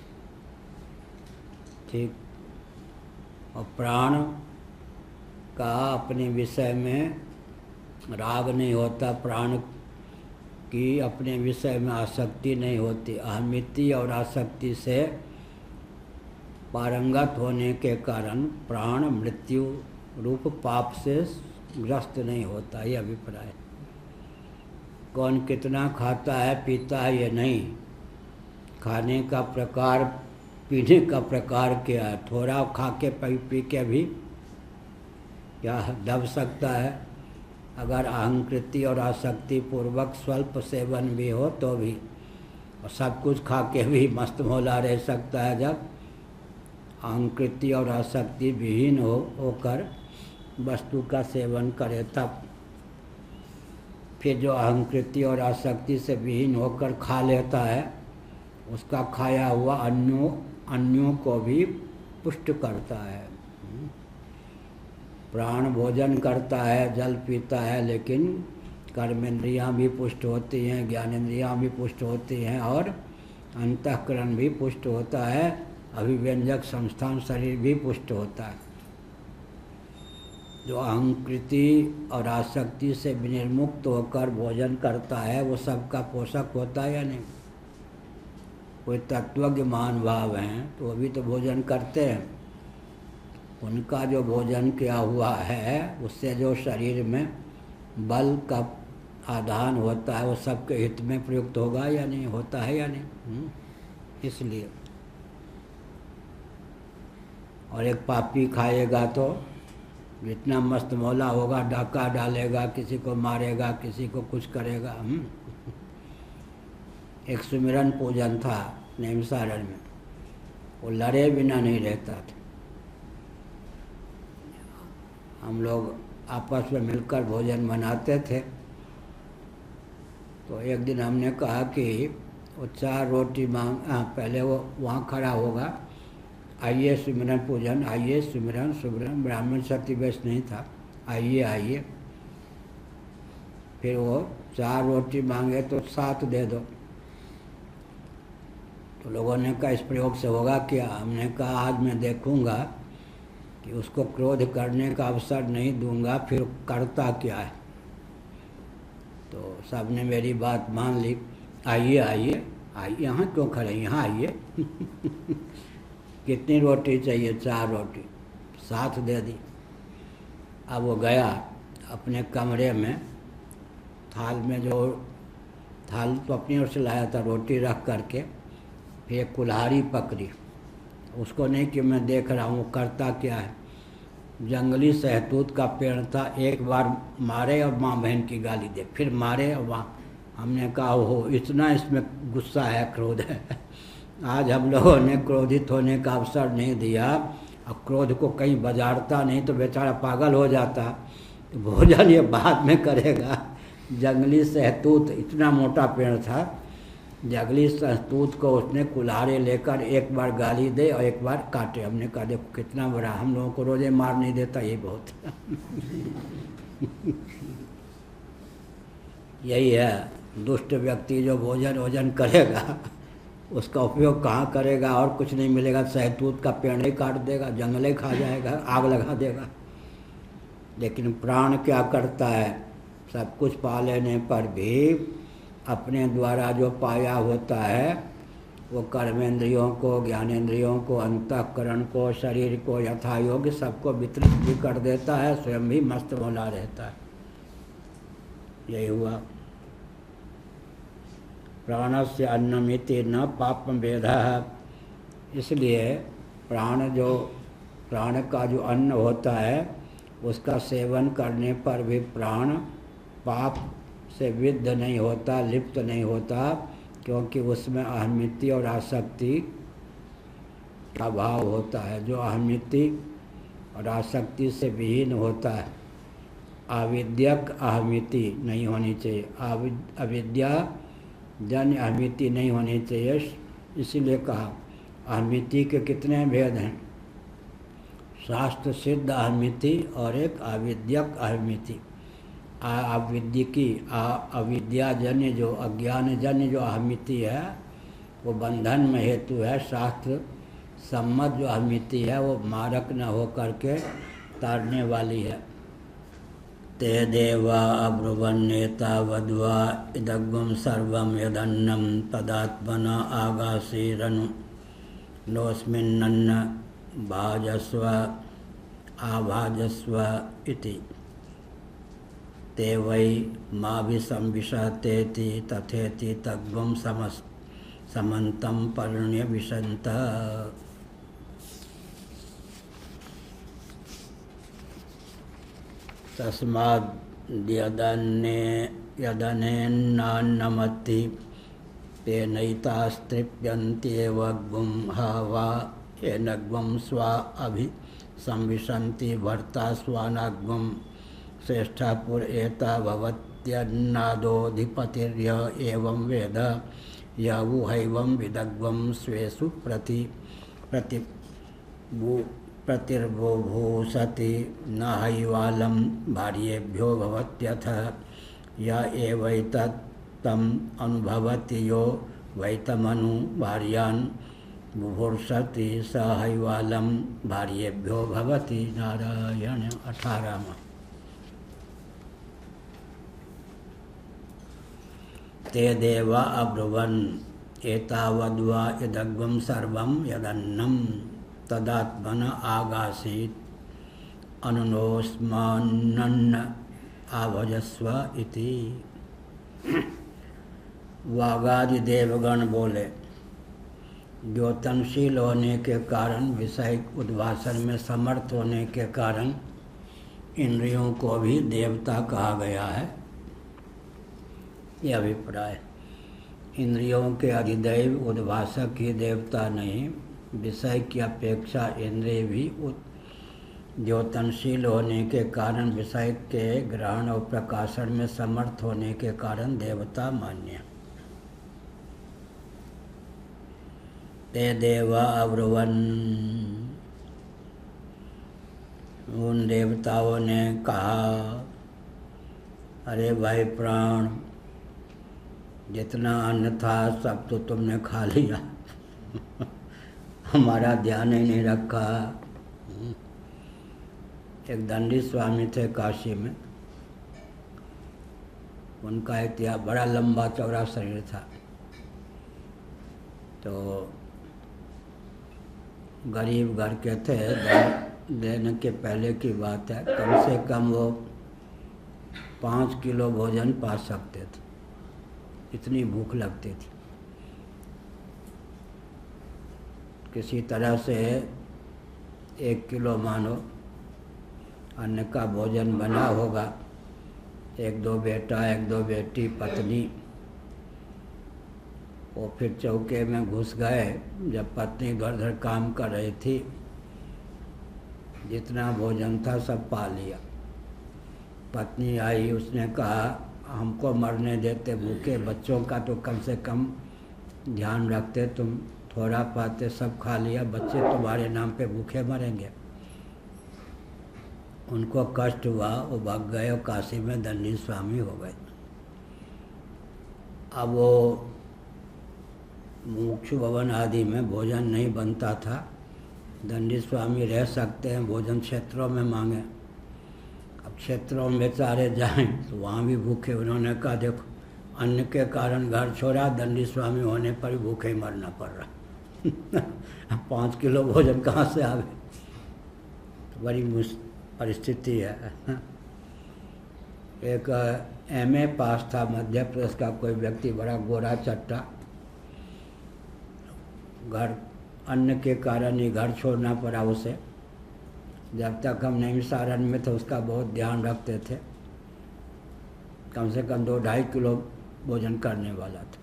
ठीक। और प्राण का अपने विषय में राग नहीं होता, प्राण की अपने विषय में आसक्ति नहीं होती। अहमिति और आसक्ति से पारंगत होने के कारण प्राण मृत्यु रूप पाप से ग्रस्त नहीं होता। ये अभिप्राय। कौन कितना खाता है पीता है ये नहीं, खाने का प्रकार, पीने का प्रकार क्या है। थोड़ा खा के पी के भी क्या दब सकता है। अगर अहंकृति और आसक्ति पूर्वक स्वल्प सेवन भी हो तो भी, और सब कुछ खा के भी मस्त मौला रह सकता है। जब अहंकृति और आसक्ति विहीन होकर वस्तु का सेवन करे तब। फिर जो अहंकृति और आसक्ति से विहीन होकर खा लेता है, उसका खाया हुआ अन्यों को भी पुष्ट करता है। प्राण भोजन करता है, जल पीता है, लेकिन कर्मेंद्रियां भी पुष्ट होती हैं, ज्ञानेंद्रियां भी पुष्ट होती हैं, और अंतःकरण भी पुष्ट होता है। अभिव्यंजक संस्थान शरीर भी पुष्ट होता है। जो अहंकृति और आसक्ति से विनिर्मुक्त होकर भोजन करता है, वो सबका पोषक होता है या नहीं? कोई तत्वज्ञ महानुभाव हैं तो वो भी तो भोजन करते हैं। उनका जो भोजन किया हुआ है, उससे जो शरीर में बल का आधान होता है, वो सबके हित में प्रयुक्त होगा या नहीं? होता है या नहीं? इसलिए। और एक पापी खाएगा तो जितना मस्त मौला होगा, डाका डालेगा, किसी को मारेगा, किसी को कुछ करेगा। एक सुमिरन पूजन था नैमिषारण्य में, वो लड़े बिना नहीं रहता था। हम लोग आपस में मिलकर भोजन बनाते थे, तो एक दिन हमने कहा कि वो 4 रोटी पहले वो वहाँ खड़ा होगा, आइए सुमिरन पूजन, आइए सुमिरन सुमिरन। ब्राह्मण सतीवेश नहीं था, आइए आइए। फिर वो 4 रोटी मांगे तो 7 दे दो। तो लोगों ने कहा इस प्रयोग से होगा क्या? हमने कहा आज मैं देखूंगा कि उसको क्रोध करने का अवसर नहीं दूंगा, फिर करता क्या है। तो सबने मेरी बात मान ली। आइए आइए आइए, यहाँ क्यों खड़े, यहाँ आइए। कितनी रोटी चाहिए? 4 रोटी। 7 दे दी। अब वो गया अपने कमरे में, थाल में जो थाल तो अपनी ओर से लाया था, रोटी रख करके फिर एक कुल्हाड़ी पकड़ी, उसको नहीं कि मैं देख रहा हूँ करता क्या है। जंगली सहतूत का पेड़ था, एक बार मारे और माँ बहन की गाली दे, फिर मारे और वहाँ हमने कहा हो इतना इसमें गुस्सा है, क्रोध है। आज हम लोगों ने क्रोधित होने का अवसर नहीं दिया, और क्रोध को कहीं बजारता नहीं तो बेचारा पागल हो जाता। तो भोजन ये बाद में करेगा। जंगली सहतूत इतना मोटा पेड़ था, जंगली सहतूत को उसने कुल्हाड़े लेकर एक बार गाली दे और एक बार काटे। हमने कहा देखो कितना बड़ा, हम लोगों को रोजे मार नहीं देता, ये बहुत। यही है, दुष्ट व्यक्ति जो भोजन वोजन करेगा उसका उपयोग कहाँ करेगा, और कुछ नहीं मिलेगा। सहतूत का पेड़ ही काट देगा, जंगले खा जाएगा, आग लगा देगा। लेकिन प्राण क्या करता है, सब कुछ पा लेने पर भी अपने द्वारा जो पाया होता है वो कर्मेंद्रियों को, ज्ञानेंद्रियों को, अंतःकरण को, शरीर को यथायोग्य सबको वितरित भी कर देता है, स्वयं भी मस्त भोला रहता है। यही हुआ। प्राणस्य अन्नमिति न पापम वेदः। इसलिए प्राण का जो अन्न होता है उसका सेवन करने पर भी प्राण पाप से विद्ध नहीं होता, लिप्त नहीं होता, क्योंकि उसमें अहमिति और आसक्ति का भाव होता है। जो अहमिति और आसक्ति से विहीन होता है, अविद्यक अहमिति नहीं होनी चाहिए, अविद्या जन्य अहमिति नहीं होनी चाहिए। इसीलिए कहा अहमिति के कितने भेद हैं, शास्त्र सिद्ध अहमिति और एक अविद्यक अहमिति। अविद्याजन्य जो अज्ञानजन्य जो अहमिति है वो बंधन में हेतु है, शास्त्र सम्मत जो अहमिति है वो मारक न हो करके तारने वाली है। ते देवा अब्रुवन्नेता वध्वा इदग्वं सर्वं यदन्नं तदात्मना आगासीरनु नोस्मिन्नन्न भाजस्व आभाजस्व इति। ते वै माभिसंविशतेति तथेति तग्वं समन्तं पर्ण्य विशन्त। तस्माद् यदनेन्नान्नमति तेनैतास्तृप्यन्त्येव ग्वं हवा येनग्वं स्वा अभिसंविशन्ति भर्ता स्वानाग्वं श्रेष्ठा पुर एता भवत्यन्नादोऽधिपतिर्य एवं वेद य वुहैवं विदग्वं स्वेषु प्रतिर्बुभूषति न हैवालं भार्येभ्यो भवत्यथ य एवैतत्तम् अनुभवति यो वैतमनु भार्यान् बुभुर्षति स हैवालं भार्येभ्यो भवति। नारायण 18। ते देवा अब्रुवन् एतावद्वा इदग्वं सर्वं यदन्नं तदात्मन आगासीत् अनुनोस्मान्न आभजस्व इति। वागादि देवगण बोले, ज्योतनशील होने के कारण, विषय उद्भाषण में समर्थ होने के कारण इंद्रियों को भी देवता कहा गया है। यह अभिप्राय। इंद्रियों के अधिदैव उद्भाषक ही देवता नहीं, विषय की अपेक्षा इंद्रिय भी द्योतनशील होने के कारण, विषय के ग्रहण और प्रकाशन में समर्थ होने के कारण देवता मान्य। ते देवा अब्रुवन्, उन देवताओं ने कहा, अरे भाई प्राण, जितना अन्न था सब तो तुमने खा लिया, हमारा ध्यान ही नहीं रखा। एक दंडी स्वामी थे काशी में, उनका इतिहास बड़ा लंबा चौड़ा शरीर था। तो गरीब घर के थे, देने के पहले की बात है, कम से कम वो 5 किलो भोजन पा सकते थे, इतनी भूख लगती थी। किसी तरह से 1 किलो मानो अन्न का भोजन बना होगा। 1-2 बेटा, 1-2 बेटी, पत्नी। वो फिर चौके में घुस गए। जब पत्नी इधर उधर काम कर रही थी, जितना भोजन था सब पा लिया। पत्नी आई, उसने कहा हमको मरने देते भूखे, बच्चों का तो कम से कम ध्यान रखते, तुम थोड़ा पाते, सब खा लिया, बच्चे तुम्हारे नाम पे भूखे मरेंगे। उनको कष्ट हुआ, वो भाग गए और काशी में दंडी स्वामी हो गए। अब वो मुक्षु भवन आदि में भोजन नहीं बनता था। दंडी स्वामी रह सकते हैं, भोजन क्षेत्रों में मांगे। अब क्षेत्रों में बेचारे जाएं तो वहाँ भी भूखे। उन्होंने कहा देखो, अन्न के कारण घर छोड़ा, दंडी स्वामी होने पर भी भूखे ही मरना पड़ रहा। 5 किलो भोजन कहाँ से आवे? तो बड़ी परिस्थिति है। एक MA पास था मध्य प्रदेश का कोई व्यक्ति, बड़ा गोरा चट्टा। घर अन्न के कारण ही घर छोड़ना पड़ा उसे। जब तक हम नैमिषारण्य में थे उसका बहुत ध्यान रखते थे। कम से कम 2-2.5 किलो भोजन करने वाला था।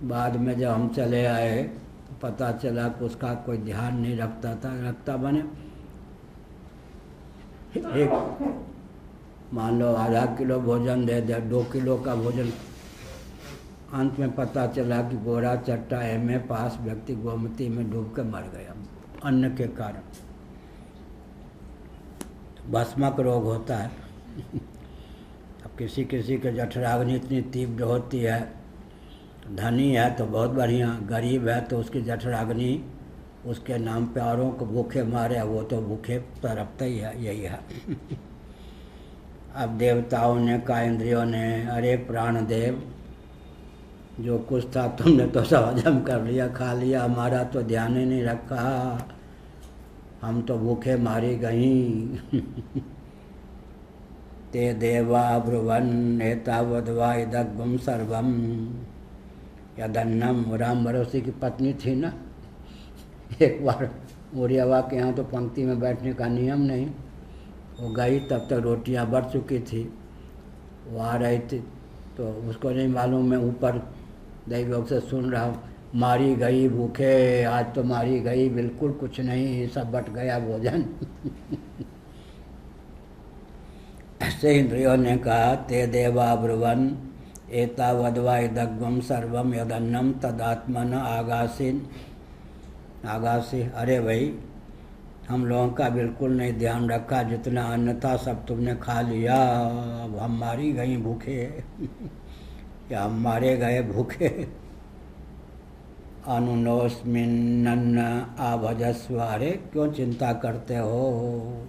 बाद में जब हम चले आए तो पता चला कि उसका कोई ध्यान नहीं रखता बने एक मान लो आधा किलो भोजन दे दे, 2 किलो का भोजन। अंत में पता चला कि गोरा चट्टा MA पास व्यक्ति गोमती में डूब के मर गया अन्न के कारण। भस्मक रोग होता है। अब किसी किसी के जठराग्नि इतनी तीव्र होती है, धनी है तो बहुत बढ़िया, गरीब है तो उसकी जठराग्नि उसके नाम पे औरों को भूखे मारे, वो तो भूखे तरफता ही है। यही है। अब देवताओं ने कहा, इंद्रियों ने, अरे प्राणदेव, जो कुछ था तुमने तो सब हजम कर लिया, खा लिया, हमारा तो ध्यान ही नहीं रखा, हम तो भूखे मारी गई। ते देवा ब्रुवन एतावद्वा इदग्गुम सर्वम यदन्नम। राम भरोसे की पत्नी थी ना, एक बार मुरियावा के यहाँ तो पंक्ति में बैठने का नियम नहीं, वो गई, तब तक रोटियां बढ़ चुकी थी। वो आ रही थी तो उसको नहीं मालूम, मैं ऊपर दैवयोग से सुन रहा हूँ, मारी गई भूखे, आज तो मारी गई, बिल्कुल कुछ नहीं, सब बट गया भोजन। ऐसे इंद्रियों ने कहा, ते देवा ब्रुवन एतावद्वा इदग्गुम सर्वम यदन्नम तदात्मन आगासी। अरे भाई, हम लोगों का बिल्कुल नहीं ध्यान रखा, जितना अन्न था सब तुमने खा लिया, अब हम मारी गई भूखे। या हम मारे गए भूखे। अनुनोस्मिन्न आभजस्व। अरे क्यों चिंता करते हो?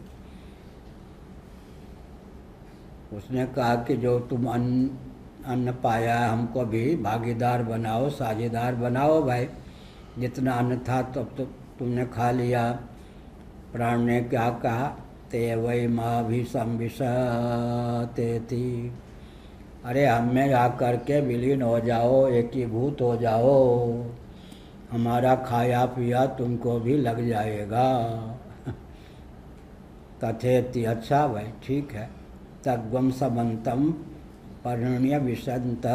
उसने कहा कि जो तुम अन्न पाया हमको भी भागीदार बनाओ, साझेदार बनाओ भाई। जितना अन्न था तब तो तुमने खा लिया। प्राण ने क्या कहा, ते वही माँ भी संविशते थी। अरे हमें आकर के विलीन हो जाओ, एकीभूत हो जाओ, हमारा खाया पिया तुमको भी लग जाएगा। तथेति। अच्छा भाई ठीक है। तग्वम समन्तम परिण्य विशंत।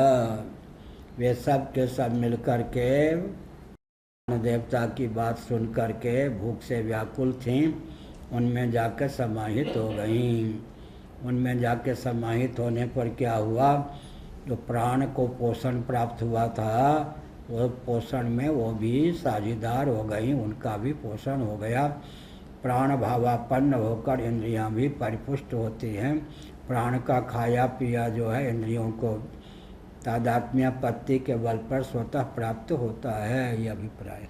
वे सब के सब मिलकर के देवता की बात सुन करके भूख से व्याकुल थीं, उनमें जाकर समाहित हो गईं। उनमें जाकर समाहित होने पर क्या हुआ, जो प्राण को पोषण प्राप्त हुआ था, वो पोषण में वो भी साझीदार हो गई, उनका भी पोषण हो गया। प्राण भावापन्न होकर इंद्रियां भी परिपुष्ट होती हैं। प्राण का खाया पिया जो है इंद्रियों को तादात्म्य पत्ति के बल पर स्वतः प्राप्त होता है, ये अभिप्राय।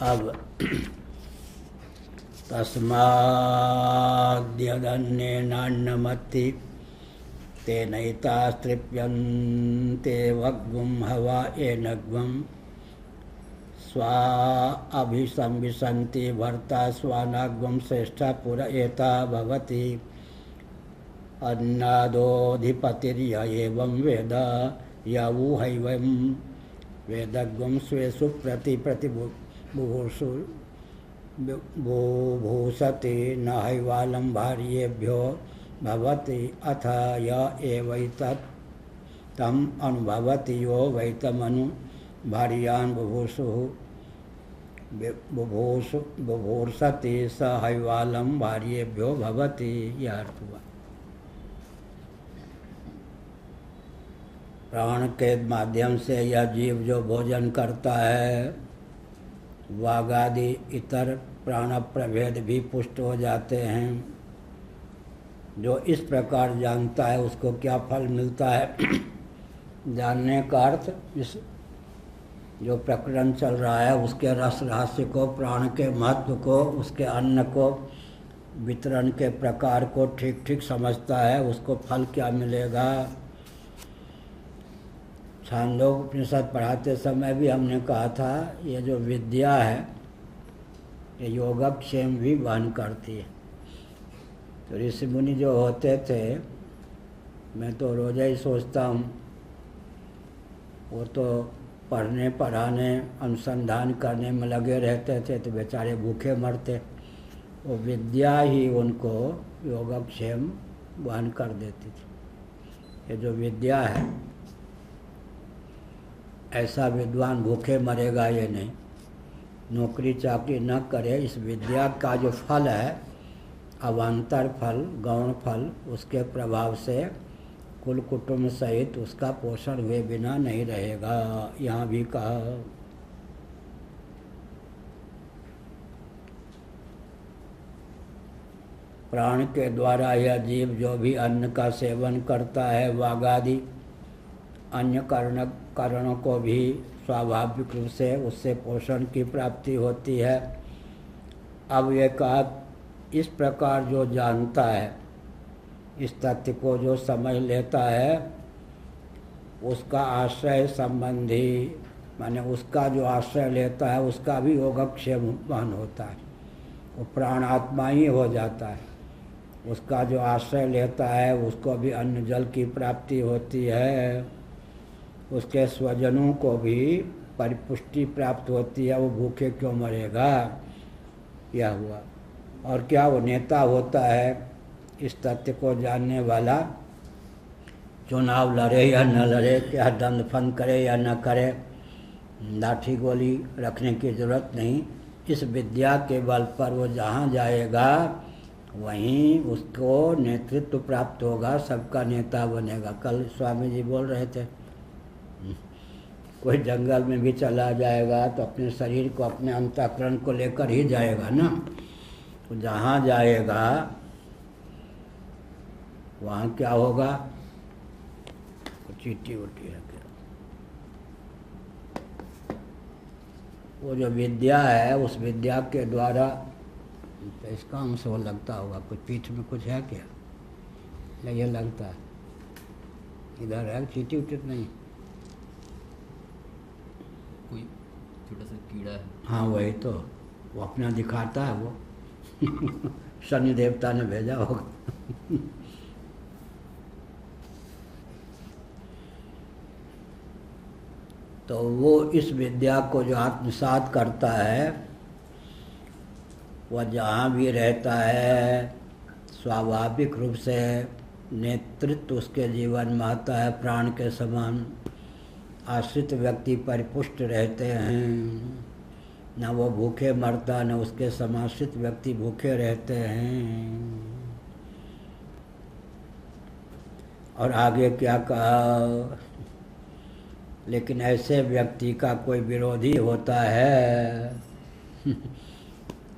अब तस्माद्यदन्नेनान्नमत्ति तेनैतास्तृप्यन्ते वग्गुं हवा एनग्वं स्वा अभिसंविशन्ति भर्ता स्वानाग्वं श्रेष्ठा पुर एता भवति अन्नादोऽधिपतिर्य एवं वेद यवुहैवं वेदग्वं स्वेषु प्रतिबुभुषु बुभूषति न हैवालं भार्येभ्यो भवति अथ य एवैतत् तम अनुभवति यो वैतमनु भार्यान् बुभूषति स हैवालं भार्येभ्यो भवति। यह अर्थ हुआ। प्राण के माध्यम से यह जीव जो भोजन करता है, वाग आदि इतर प्राण प्रभेद भी पुष्ट हो जाते हैं। जो इस प्रकार जानता है उसको क्या फल मिलता है? जानने का अर्थ इस जो प्रकरण चल रहा है उसके रस रहस्य को, प्राण के महत्व को, उसके अन्न को, वितरण के प्रकार को ठीक ठीक समझता है, उसको फल क्या मिलेगा। छांदोग्य उपनिषद पढ़ाते समय भी हमने कहा था ये जो विद्या है ये योगक्षेम भी वहन करती है। तो ऋषि मुनि जो होते थे, मैं तो रोज़ ही सोचता हूँ, वो तो पढ़ने पढ़ाने अनुसंधान करने में लगे रहते थे तो बेचारे भूखे मरते। वो विद्या ही उनको योगक्षेम वहन कर देती थी। ये जो विद्या है, ऐसा विद्वान भूखे मरेगा ये नहीं, नौकरी चाकरी न करे, इस विद्या का जो फल है अवान्तर फल, गौण फल, उसके प्रभाव से कुल कुटुंब सहित उसका पोषण हुए बिना नहीं रहेगा। यहाँ भी कहा। प्राण के द्वारा यह जीव जो भी अन्न का सेवन करता है, वागादि अन्य कारणों को भी स्वाभाविक रूप से उससे पोषण की प्राप्ति होती है। अब ये कहा, इस प्रकार जो जानता है, इस तथ्य को जो समझ लेता है, उसका आश्रय संबंधी, माने उसका जो आश्रय लेता है उसका भी योगक्षेम वहन होता है। वो प्राण आत्मा ही हो जाता है। उसका जो आश्रय लेता है उसको भी अन्न जल की प्राप्ति होती है। उसके स्वजनों को भी परिपुष्टि प्राप्त होती है। वो भूखे क्यों मरेगा? यह हुआ। और क्या वो नेता होता है? इस तथ्य को जानने वाला चुनाव लड़े या न लड़े, क्या दंड फन करे या न करे, लाठी गोली रखने की जरूरत नहीं। इस विद्या के बल पर वो जहाँ जाएगा वहीं उसको नेतृत्व प्राप्त होगा, सबका नेता बनेगा। कल स्वामी जी बोल रहे थे, कोई जंगल में भी चला जाएगा तो अपने शरीर को, अपने अंतःकरण को लेकर ही जाएगा ना। तो जहाँ जाएगा वहाँ क्या होगा? चीटी उटी है क्या? वो जो विद्या है, उस विद्या के द्वारा तो इसका अंश वो लगता होगा। कुछ पीठ में कुछ है क्या? नहीं, ये लगता है इधर है, चीटी उटी नहीं, कोई छोटा सा कीड़ा है। हाँ वही तो, वो अपना दिखाता है वो शनि देवता ने भेजा होगा। तो वो इस विद्या को जो आत्मसात करता है, वह जहाँ भी रहता है स्वाभाविक रूप से नेतृत्व उसके जीवन में आता है। प्राण के समान आश्रित व्यक्ति परिपुष्ट रहते हैं, न वो भूखे मरता, न उसके समाश्रित व्यक्ति भूखे रहते हैं। और आगे क्या कहा? लेकिन ऐसे व्यक्ति का कोई विरोधी होता है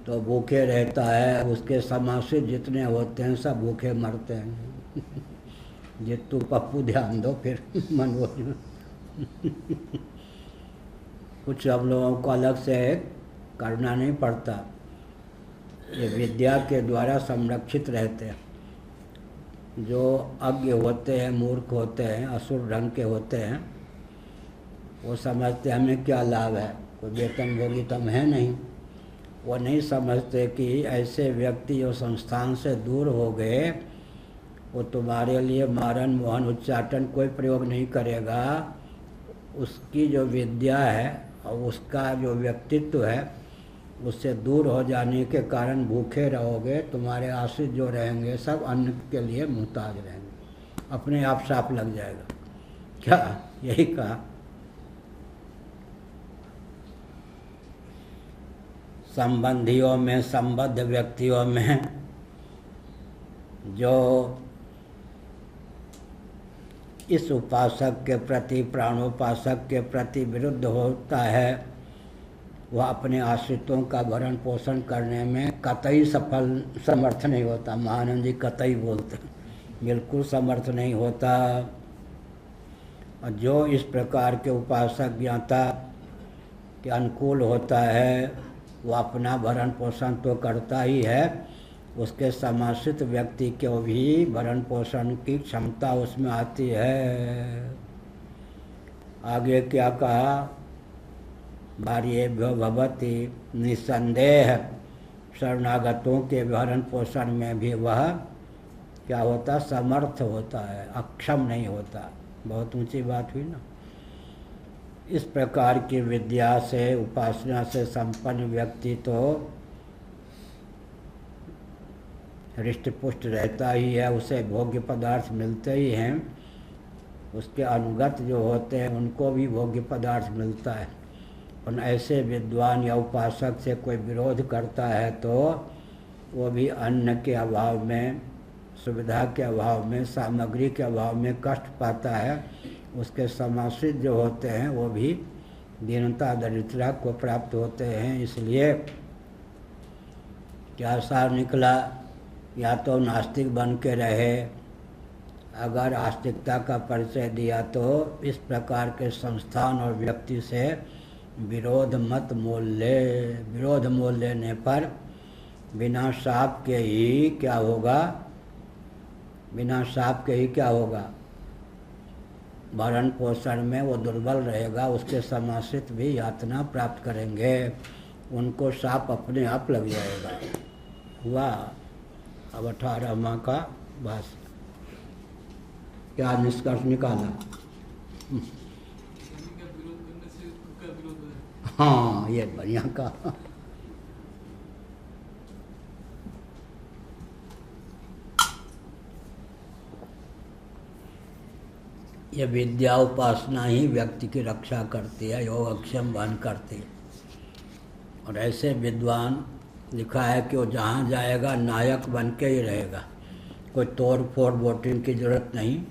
तो भूखे रहता है, उसके समाश्रित जितने होते हैं सब भूखे मरते हैं। जितू पप्पू ध्यान दो फिर मनोज में कुछ हम लोगों को अलग से करना नहीं पड़ता, ये विद्या के द्वारा संरक्षित रहते हैं। जो अज्ञ होते हैं, मूर्ख होते हैं, असुर ढंग के होते हैं, वो समझते हैं हमें क्या लाभ है, कोई वेतन भोगी तो हम हैं नहीं। वो नहीं समझते कि ऐसे व्यक्ति जो संस्थान से दूर हो गए वो तुम्हारे लिए मारन मोहन उच्चाटन कोई प्रयोग नहीं करेगा। उसकी जो विद्या है और उसका जो व्यक्तित्व है उससे दूर हो जाने के कारण भूखे रहोगे। तुम्हारे आश्रित जो रहेंगे सब अन्न के लिए मुहताज रहेंगे, अपने आप साफ लग जाएगा। क्या यही कहा? संबंधियों में, संबद्ध व्यक्तियों में जो इस उपासक के प्रति, प्राणोपासक के प्रति विरुद्ध होता है, वह अपने आश्रितों का भरण पोषण करने में कतई समर्थ नहीं होता। महानंद जी कतई बोलते, बिल्कुल समर्थ नहीं होता। और जो इस प्रकार के उपासक ज्ञाता के अनुकूल होता है वो अपना भरण पोषण तो करता ही है, उसके समाश्रित व्यक्ति को भी भरण पोषण की क्षमता उसमें आती है। आगे क्या कहा? भार्येभ्यो भवति, निसंदेह शरणागतों के भरण पोषण में भी वह क्या होता? समर्थ होता है, अक्षम नहीं होता। बहुत ऊंची बात हुई ना। इस प्रकार की विद्या से, उपासना से संपन्न व्यक्ति तो हृष्ट पुष्ट रहता ही है, उसे भोग्य पदार्थ मिलते ही हैं। उसके अनुगत जो होते हैं उनको भी भोग्य पदार्थ मिलता है। और ऐसे विद्वान या उपासक से कोई विरोध करता है तो वो भी अन्न के अभाव में, सुविधा के अभाव में, सामग्री के अभाव में कष्ट पाता है। उसके समाश्रित जो होते हैं वो भी दीनता दरिद्रता को प्राप्त होते हैं। इसलिए क्या सार निकला? या तो नास्तिक बन के रहे, अगर आस्तिकता का परिचय दिया तो इस प्रकार के संस्थान और व्यक्ति से विरोध मत मोल ले। विरोध मोल लेने पर बिना शाप के ही क्या होगा? बिना शाप के ही क्या होगा? भरण पोषण में वो दुर्बल रहेगा, उसके समाश्रित भी यातना प्राप्त करेंगे, उनको शाप अपने आप लग जाएगा। हुआ अब 18वां का भाष्य। क्या निष्कर्ष निकाला? हाँ, ये बढ़िया कहा। ये विद्या उपासना ही व्यक्ति की रक्षा करती है, योगक्षम बन करती है। और ऐसे विद्वान लिखा है कि वो जहाँ जाएगा नायक बन के ही रहेगा, कोई तोड़ फोड़ वोटिंग की जरूरत नहीं।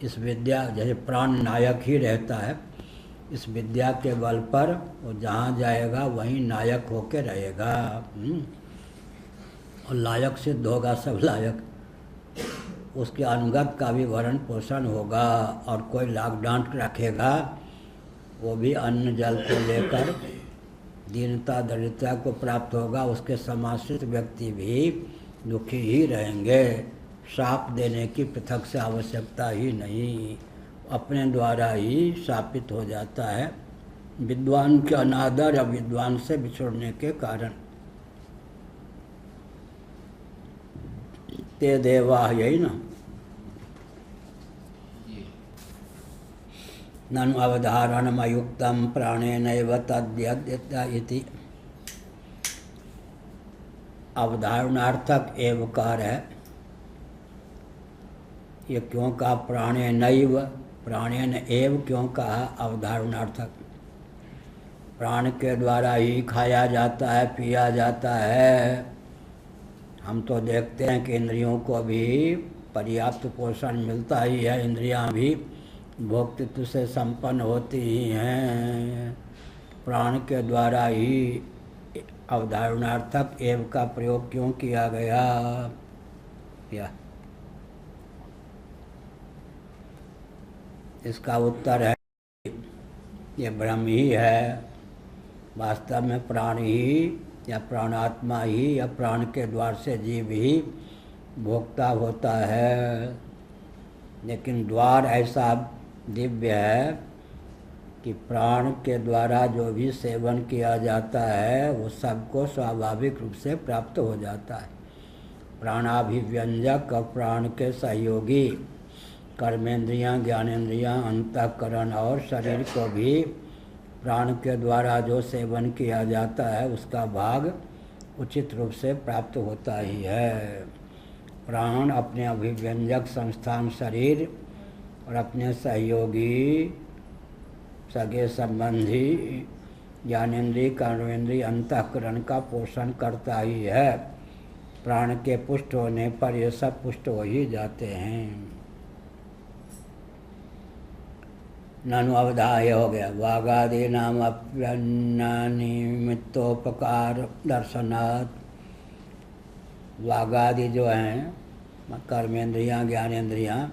इस विद्या जैसे प्राण नायक ही रहता है, इस विद्या के बल पर वो जहाँ जाएगा वहीं नायक होके रहेगा। और लायक सिद्ध होगा, सब लायक। उसके अनुगत का भी भरण पोषण होगा। और कोई लाग डांट रखेगा वो भी अन्न जल को लेकर दीनता दरिद्रता को प्राप्त होगा। उसके समाश्रित व्यक्ति भी दुखी ही रहेंगे। शाप देने की पृथक से आवश्यकता ही नहीं, अपने द्वारा ही शापित हो जाता है विद्वान के अनादर या विद्वान से बिछुड़ने के कारण। ते देवा, यही ना? ननु अवधारणमयुक्तम प्राणेनैव तद्यद्यत इति। अवधारणार्थक एवकार है। ये क्यों कहा प्राणेनैव? प्राणेन एव क्यों कहा अवधारणार्थक? प्राण के द्वारा ही खाया जाता है, पिया जाता है। हम तो देखते हैं कि इंद्रियों को भी पर्याप्त पोषण मिलता ही है, इंद्रियां भी भोक्तृत्व से संपन्न होती ही हैं। प्राण के द्वारा ही अवधारणार्थक एव का प्रयोग क्यों किया गया? या इसका उत्तर है ये भ्रम ही है। वास्तव में प्राण ही या प्राणात्मा ही या प्राण के द्वार से जीव ही भोक्ता होता है। लेकिन द्वार ऐसा दिव्य है कि प्राण के द्वारा जो भी सेवन किया जाता है वो सबको स्वाभाविक रूप से प्राप्त हो जाता है। प्राणाभिव्यंजक और प्राण के सहयोगी कर्मेंद्रियां, ज्ञानेंद्रियां, अंतःकरण और शरीर को भी प्राण के द्वारा जो सेवन किया जाता है उसका भाग उचित रूप से प्राप्त होता ही है। प्राण अपने अभिव्यंजक संस्थान शरीर और अपने सहयोगी सगे संबंधी ज्ञानेंद्रिय, कर्मेंद्रिय, अंतःकरण का पोषण करता ही है। प्राण के पुष्ट होने पर ये सब पुष्ट हो ही जाते हैं। ननु अवधाय हो गया। वागादि नाम अप्यन्नानिमित्तोपकार दर्शनात्। वागादि जो हैं कर्मेंद्रियां, ज्ञानेंद्रियां,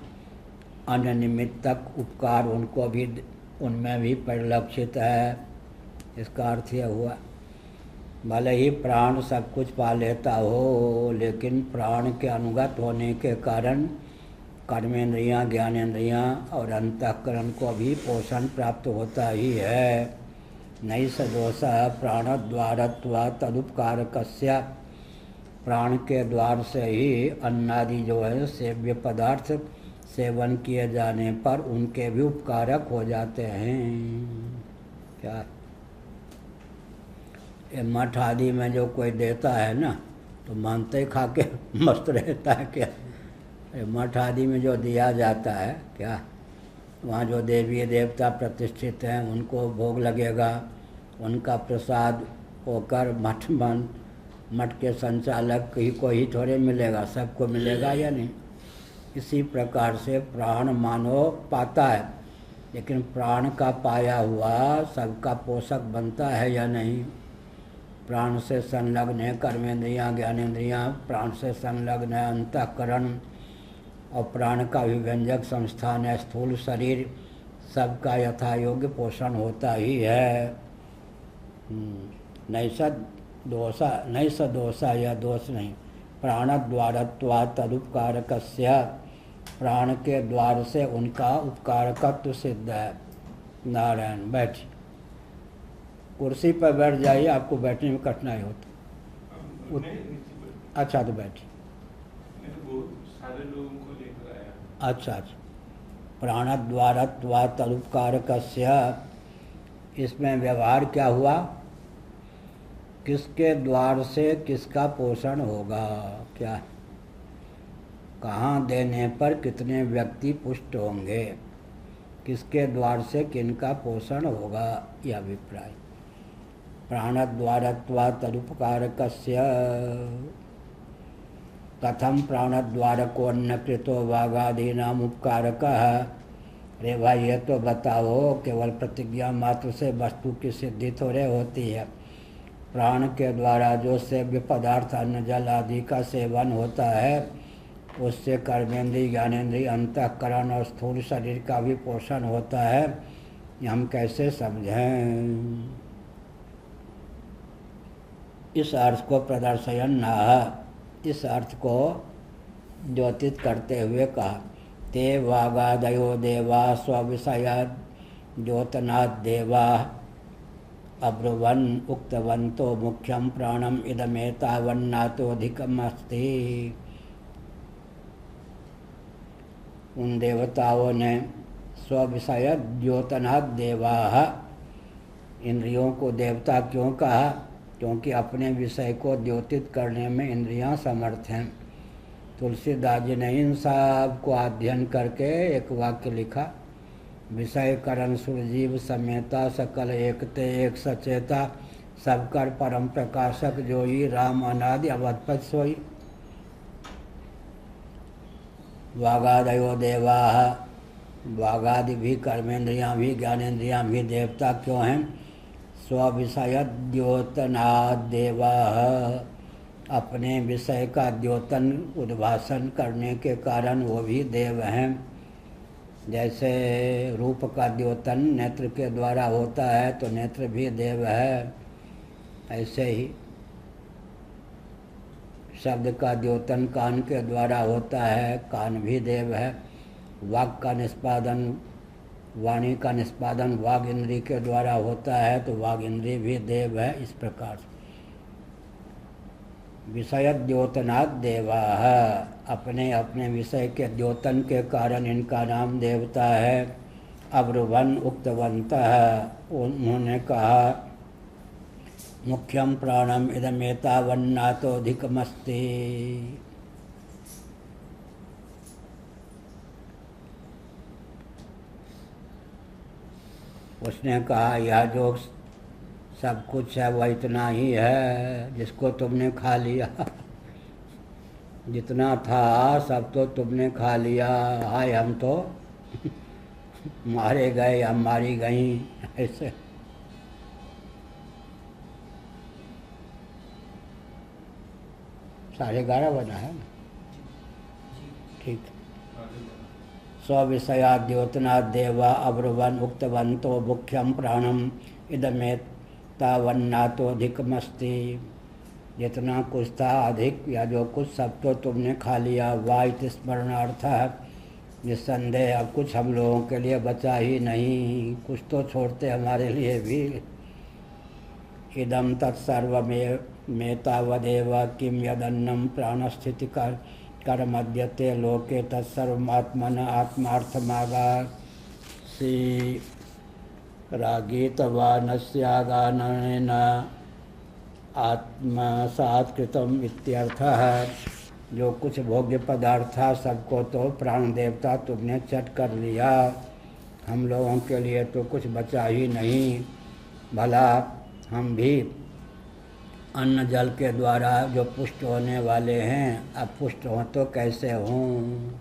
अन्य निमित्तक उपकार उनको भी उनमें भी परिलक्षित है। इसका अर्थ यह हुआ भले ही प्राण सब कुछ पा लेता हो, लेकिन प्राण के अनुगत होने के कारण कर्मेंद्रियां, ज्ञानेंद्रियां और अंतःकरण को भी पोषण प्राप्त होता ही है। नई सदोषः प्राणद्वारत्वा तदुपकारकस्य। प्राण के द्वार से ही अन्नादि जो है सेव्य पदार्थ सेवन किए जाने पर उनके भी उपकारक हो जाते हैं। क्या ये मठ आदि में जो कोई देता है ना तो मानते ही खा के मस्त रहता है क्या? मठ आदि में जो दिया जाता है क्या, वहाँ जो देवी देवता प्रतिष्ठित हैं उनको भोग लगेगा, उनका प्रसाद होकर मठ के संचालक को ही थोड़े मिलेगा, सबको मिलेगा या नहीं। इसी प्रकार से प्राण मानव पाता है, लेकिन प्राण का पाया हुआ सबका पोषक बनता है या नहीं। प्राण से संलग्न है कर्मेंद्रियां, ज्ञानेंद्रियां, प्राण से संलग्न है अंतःकरण और प्राण का विव्यंजक संस्थान है स्थूल शरीर, सबका यथा योग्य पोषण होता ही है। नैष दोषा यह दोष नहीं। प्राणद्वारत्वा तदुपकारकस्य। प्राण के द्वार से उनका उपकारकत्व सिद्ध है। नारायण बैठ, कुर्सी पर बैठ जाइए, आपको बैठने में कठिनाई होती। अच्छा तो बैठिए। अच्छा अच्छा। प्राणद्वारत्वा तदुपकारकस्य, इसमें व्यवहार क्या हुआ? किसके द्वार से किसका पोषण होगा? क्या कहाँ देने पर कितने व्यक्ति पुष्ट होंगे, किसके द्वार से किनका पोषण होगा, यह अभिप्राय। प्राणद्वारत्वा तदुपकारकस्य। कथम प्राणद्वारको अन्नकृतो वागादीनाम उपकारकः। अरे भाई ये तो बताओ, केवल प्रतिज्ञा मात्र से वस्तु की सिद्धि थोड़े होती है। प्राण के द्वारा जो सेव्य पदार्थ अन्न जल आदि का सेवन होता है उससे कर्मेंद्रिय, ज्ञानेंद्रिय, अंतःकरण और स्थूल शरीर का भी पोषण होता है। ये हम कैसे समझें? इस अर्थ को प्रदर्शयन न, इस अर्थ को द्योतित करते हुए कहा। ते वागादयो देवा स्वविषया द्योतनात् देवा अब्रुवन् उक्तवन्तो मुख्यं प्राणम इदमेतावन्नातोऽधिकम् अस्ति। उन देवताओं ने स्वविषय द्योतनात् देवाः, इंद्रियों को देवता क्यों कहा? क्योंकि अपने विषय को द्योतित करने में इंद्रियां समर्थ हैं। तुलसीदास जी ने इन सब को अध्ययन करके एक वाक्य लिखा। विषय करण सुरजीव समेता सकल एकते एक सचेता, सबकर परम प्रकाशक जोई राम अनादि अवधपत सोई। वागादयो देवाः, वागादि भी कर्मेंद्रियां भी ज्ञानेंद्रियां भी देवता क्यों हैं? स्वविषय द्योतनात् देवाः, अपने विषय का द्योतन उद्भाषण करने के कारण वो भी देव हैं। जैसे रूप का द्योतन नेत्र के द्वारा होता है तो नेत्र भी देव है, ऐसे ही शब्द का द्योतन कान के द्वारा होता है, कान भी देव है। वाक् का निष्पादन वाणी का निष्पादन वाग इंद्री के द्वारा होता है, तो वाग इंद्री भी देव है। इस प्रकार से विषय द्योतनात् देवा, अपने अपने विषय के द्योतन के कारण इनका नाम देवता है। अब्रुवन उक्तवन्तः, उन्होंने कहा मुख्यम प्राणम इदमेतावन्नातोऽधिकमस्ति। उसने कहा यह जो सब कुछ है वह इतना ही है जिसको तुमने खा लिया। जितना था सब तो तुमने खा लिया। हाय हम तो मारे गए, हम मारी गई। ऐसे 11:30 बजा है ना, ठीक। स्विषयाद्योतना देवा अब्रुवन उक्तवन्तो मुख्यम प्राणम इदमेतावन्नातोऽधिकमस्ति। जितना कुछ था अधिक या जो कुछ सब तो तुमने खा लिया। वाइट स्मरणार्थ, निस्संदेह अब कुछ हम लोगों के लिए बचा ही नहीं। कुछ तो छोड़ते हमारे लिए भी। इदम तत्सर्वमेतावदेव किम यदन्नम प्राणस्थिति कर्मद्यते लोके तत्सर्वमात्मन आत्मार्थमागासी रागीतवानस्यागानेन आत्मसात्कृतम इत्यर्थः। जो कुछ भोग्य पदार्थ था सबको तो प्राण देवता तुमने चट कर लिया। हम लोगों के लिए तो कुछ बचा ही नहीं। भला हम भी अन्न जल के द्वारा जो पुष्ट होने वाले हैं, अब पुष्ट हों तो कैसे हों।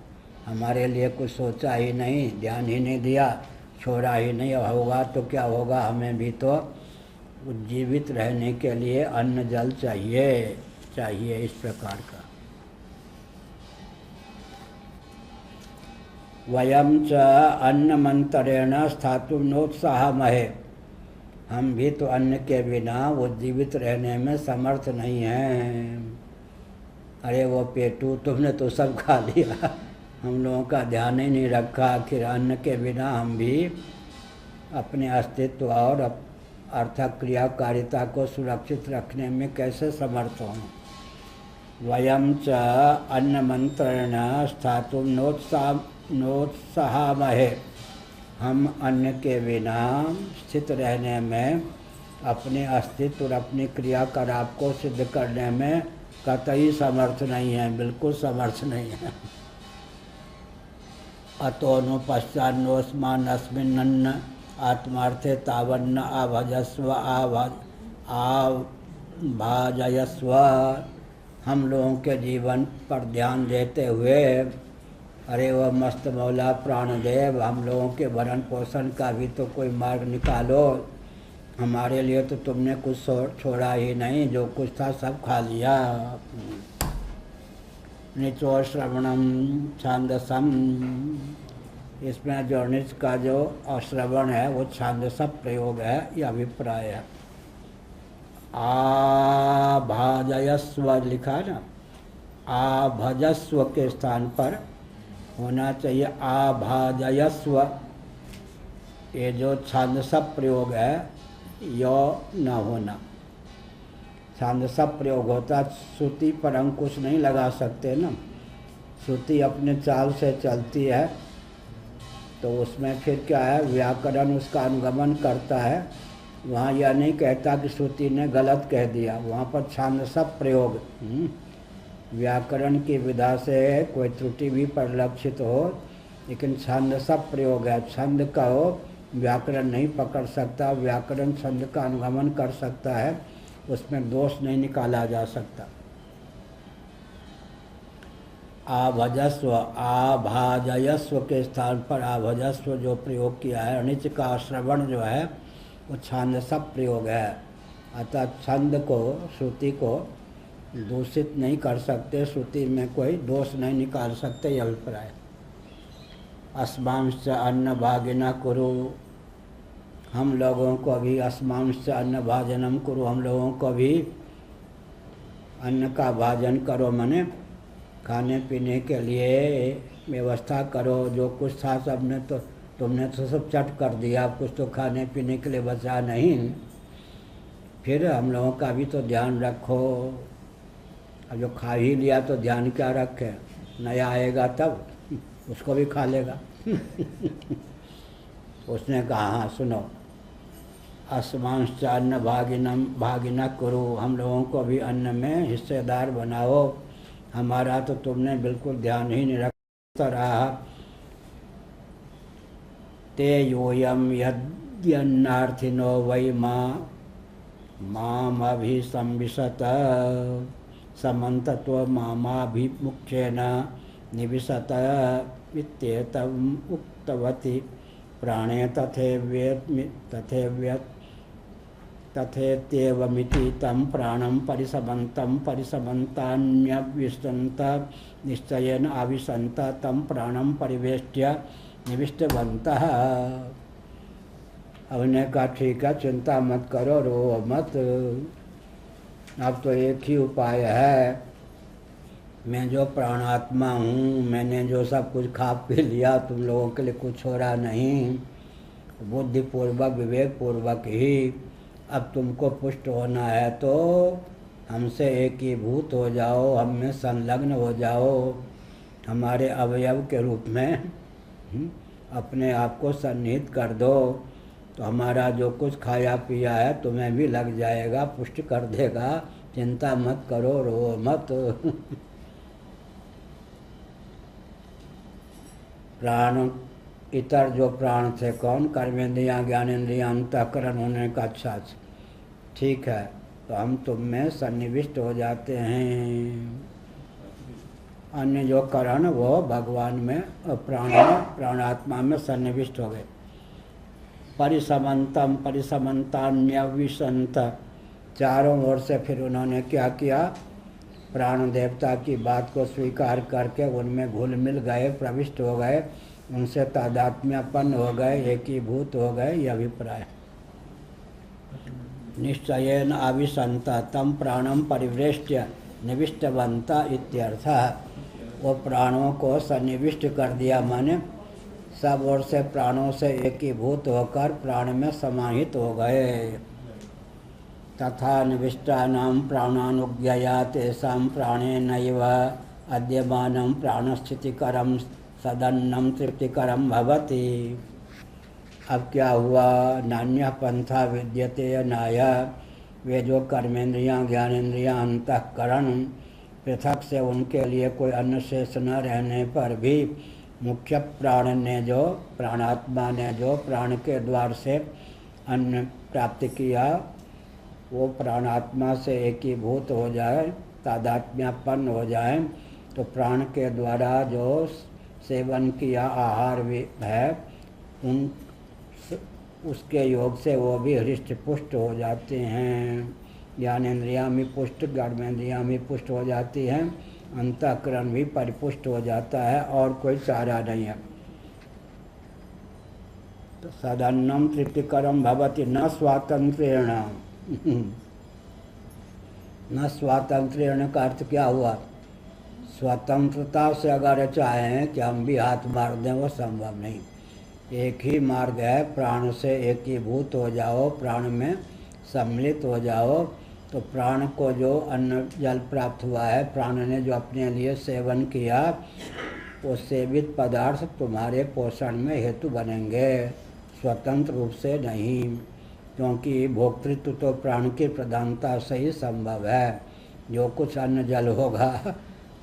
हमारे लिए कुछ सोचा ही नहीं, ध्यान ही नहीं दिया, छोड़ा ही नहीं। होगा तो क्या होगा, हमें भी तो जीवित रहने के लिए अन्न जल चाहिए इस प्रकार का। वयम च अन्नमंतरेण स्थातुं नोत्साहमहे, हम भी तो अन्न के बिना वो जीवित रहने में समर्थ नहीं हैं। अरे वो पेटू तुमने तो सब खा लिया, हम लोगों का ध्यान ही नहीं रखा। आखिर अन्न के बिना हम भी अपने अस्तित्व और अर्थक क्रियाकारिता को सुरक्षित रखने में कैसे समर्थ हों। वयम च अन्नमंत्रेण स्थातुं नोत्साहमहे, हम अन्न के बिना स्थित रहने में, अपने अस्तित्व और अपनी क्रियाकलाप को सिद्ध करने में कतई समर्थ नहीं है, बिल्कुल समर्थ नहीं है। अतोनुपश्चान्नोस्मानस्मिन्न आत्मार्थे तावन्न आभजस्व आभाजयस्व। हम लोगों के जीवन पर ध्यान देते हुए, अरे वह मस्त मौला प्राणदेव, हम लोगों के भरण पोषण का भी तो कोई मार्ग निकालो। हमारे लिए तो तुमने कुछ छोड़ा ही नहीं, जो कुछ था सब खा लिया। निचो श्रवणम छांदसम, इसमें जो निच का जो अश्रवण है वो छांदस प्रयोग है, यह अभिप्राय है। आभाजयस्व लिखा ना, आभजस्व के स्थान पर होना चाहिए आभाजयस्व। ये जो छांदस प्रयोग है यो न होना। छांदस प्रयोग होता, श्रुति पर अंकुश नहीं लगा सकते ना। श्रुति अपने चाल से चलती है तो उसमें फिर क्या है, व्याकरण उसका अनुगमन करता है। वहाँ यह नहीं कहता कि श्रुति ने गलत कह दिया, वहाँ पर छांदस प्रयोग। व्याकरण की विधा से कोई त्रुटि भी परिलक्षित हो, लेकिन छंदस प्रयोग है। छंद का हो, व्याकरण नहीं पकड़ सकता, व्याकरण छंद का अनुगमन कर सकता है, उसमें दोष नहीं निकाला जा सकता। आभजस्व, आभाजयस्व के स्थान पर आभजस्व जो प्रयोग किया है, अनिच का श्रवण जो है वो छांदस प्रयोग है। अतः छंद को, श्रुति को दूषित नहीं कर सकते, श्रुति में कोई दोष नहीं निकाल सकते, यह अभिप्राय। अस्मांश्च अन्न भागिना कुरु, हम लोगों को भी अस्मांश्च अन्न भाजनम कुरु, हम लोगों को भी अन्न का भाजन करो, माने खाने पीने के लिए व्यवस्था करो। जो कुछ था सबने तो तुमने तो सब चट कर दिया, कुछ तो खाने पीने के लिए बचा नहीं। फिर हम लोगों का भी तो ध्यान रखो। अब जो खा ही लिया तो ध्यान क्या रखे, नया आएगा तब उसको भी खा लेगा। उसने कहा हाँ सुनो, अस्मांश्च अन्न भागिना करो, हम लोगों को भी अन्न में हिस्सेदार बनाओ। हमारा तो तुमने बिल्कुल ध्यान ही नहीं रखता रहा। ते योयम यद्यन्नार्थिनो वै मामभिसंविशत समन्ततो मामाभिमुख्येन निविशत इत्येतम् उक्तवती प्राणे तथेत्येवमिति तं प्राणं परिसमन्तान्यविशन्त निश्चयेन आविशन्त तं प्राणं परिवेष्ट्य निविष्टवन्तः। हमने कहा ठीक है, चिंता मत करो, रो मत, अब तो एक ही उपाय है। मैं जो प्राणात्मा हूँ, मैंने जो सब कुछ खा पी लिया, तुम लोगों के लिए कुछ हो रहा नहीं। बुद्धिपूर्वक विवेकपूर्वक ही अब तुमको पुष्ट होना है तो हमसे एकीभूत हो जाओ, हम में संलग्न हो जाओ, हमारे अवयव के रूप में अपने आप को सन्निहित कर दो, तो हमारा जो कुछ खाया पिया है तुम्हें भी लग जाएगा, पुष्ट कर देगा। चिंता मत करो, रो मत। प्राण इतर जो प्राण थे कौन, कर्मेंद्रियाँ ज्ञानेंद्रियाँ अंतःकरण होने का अच्छा ठीक है, तो हम तुम में सन्निविष्ट हो जाते हैं। अन्य जो करण वो भगवान में प्राणात्मा में सन्निविष्ट हो गए। परिसमन्तान्यविशन्त, चारों ओर से फिर उन्होंने क्या किया, प्राण देवता की बात को स्वीकार करके उनमें घुल मिल गए, प्रविष्ट हो गए, उनसे तादात्म्यपन्न हो गए, एकीभूत हो गए, ये अभिप्राय। निश्चयेन आविशन्त तं प्राणं परिवेष्ट्य निविष्टवन्त इत्यर्थः। वो प्राणों को सन्निविष्ट कर दिया, माने सब ओर से प्राणों से एकीभूत होकर प्राण में समाहित हो गए। तथा निविष्टानां प्राणानुज्ञया तेषां प्राणेनैव अद्यमानं प्राणस्थितिकरं सदन्नं तृप्तिकरं भवति। अब क्या हुआ, नान्यः पंथा विद्यते अनाय, वे जो कर्मेंद्रियां ज्ञानेंद्रियां अंतःकरण पृथक से उनके लिए कोई अन्य शेष न रहने पर भी मुख्य प्राण ने जो, प्राणात्मा ने जो प्राण के द्वार से अन्न प्राप्त किया, वो प्राणात्मा से एकीभूत हो जाए, तादात्म्यपन्न हो जाए, तो प्राण के द्वारा जो सेवन किया आहार भी है उसके योग से वो भी हृष्ट पुष्ट हो जाते हैं। ज्ञानेंद्रियाँ भी पुष्ट, कर्मेंद्रियाँ भी पुष्ट हो जाती हैं, अंतःकरण भी परिपुष्ट हो जाता है, और कोई चारा नहीं है। तो सदन्नम तृप्तिकरम भवति न स्वातंत्र्येण। न स्वातंत्र्येण का अर्थ क्या हुआ, स्वतंत्रता से अगर चाहें कि हम भी हाथ मार दें, वो संभव नहीं। एक ही मार्ग है, प्राण से एकीभूत हो जाओ, प्राण में सम्मिलित हो जाओ, तो प्राण को जो अन्न जल प्राप्त हुआ है, प्राण ने जो अपने लिए सेवन किया, वो सेवित पदार्थ तुम्हारे पोषण में हेतु बनेंगे, स्वतंत्र रूप से नहीं, क्योंकि भोक्तृत्व तो प्राण की प्रधानता से ही संभव है। जो कुछ अन्न जल होगा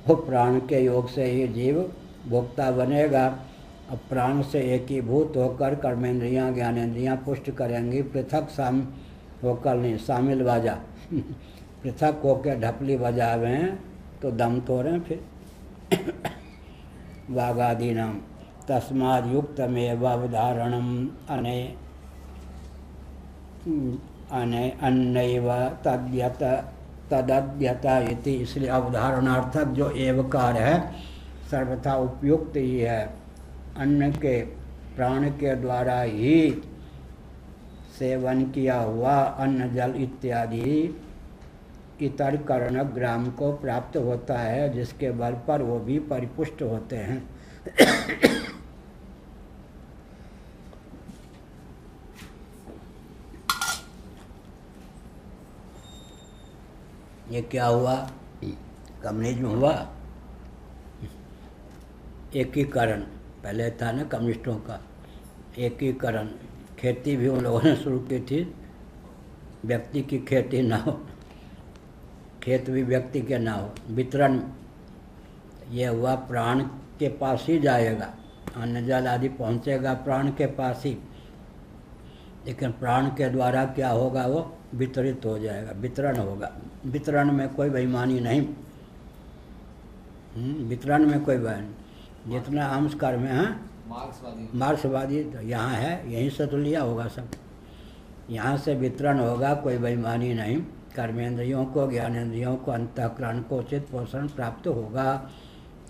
वो प्राण के योग से ही जीव भोक्ता बनेगा। अब प्राण से एकीभूत होकर कर्मेंद्रियाँ ज्ञानेंद्रियाँ पुष्ट करेंगी, पृथक होकर नहीं, शामिल बाजा पृथक होकर ढपली बजावें तो दम तोड़ें फिर। वागादीनाम तस्माद् युक्तमेव अवधारणम अन्नैव तदद्यत इति। इसलिए अवधारणार्थक जो एवकार है सर्वथा उपयुक्त ही है। अन्न के प्राण के द्वारा ही सेवन किया हुआ अन्न जल इत्यादि इतर कर्ण ग्राम को प्राप्त होता है, जिसके बल पर वो भी परिपुष्ट होते हैं। ये क्या हुआ? कम्युनिज्म हुआ, एकीकरण। पहले था ना कम्युनिस्टों का एकीकरण। खेती भी उन लोगों ने शुरू की थी, व्यक्ति की खेती ना हो, खेत भी व्यक्ति के ना हो, वितरण। ये हुआ प्राण के पास ही जाएगा, अन्न जल आदि पहुँचेगा प्राण के पास ही, लेकिन प्राण के द्वारा क्या होगा? वो वितरित हो जाएगा, वितरण होगा। वितरण में कोई बेईमानी नहीं, वितरण में कोई बेईमानी। जितना अंश कर्म है मार्क्सवादी तो यहाँ है, यहीं से तो लिया होगा सब, यहाँ से वितरण होगा, कोई बेईमानी नहीं। कर्मेंद्रियों को, ज्ञानेंद्रियों को, अंतःकरण को उचित पोषण प्राप्त होगा,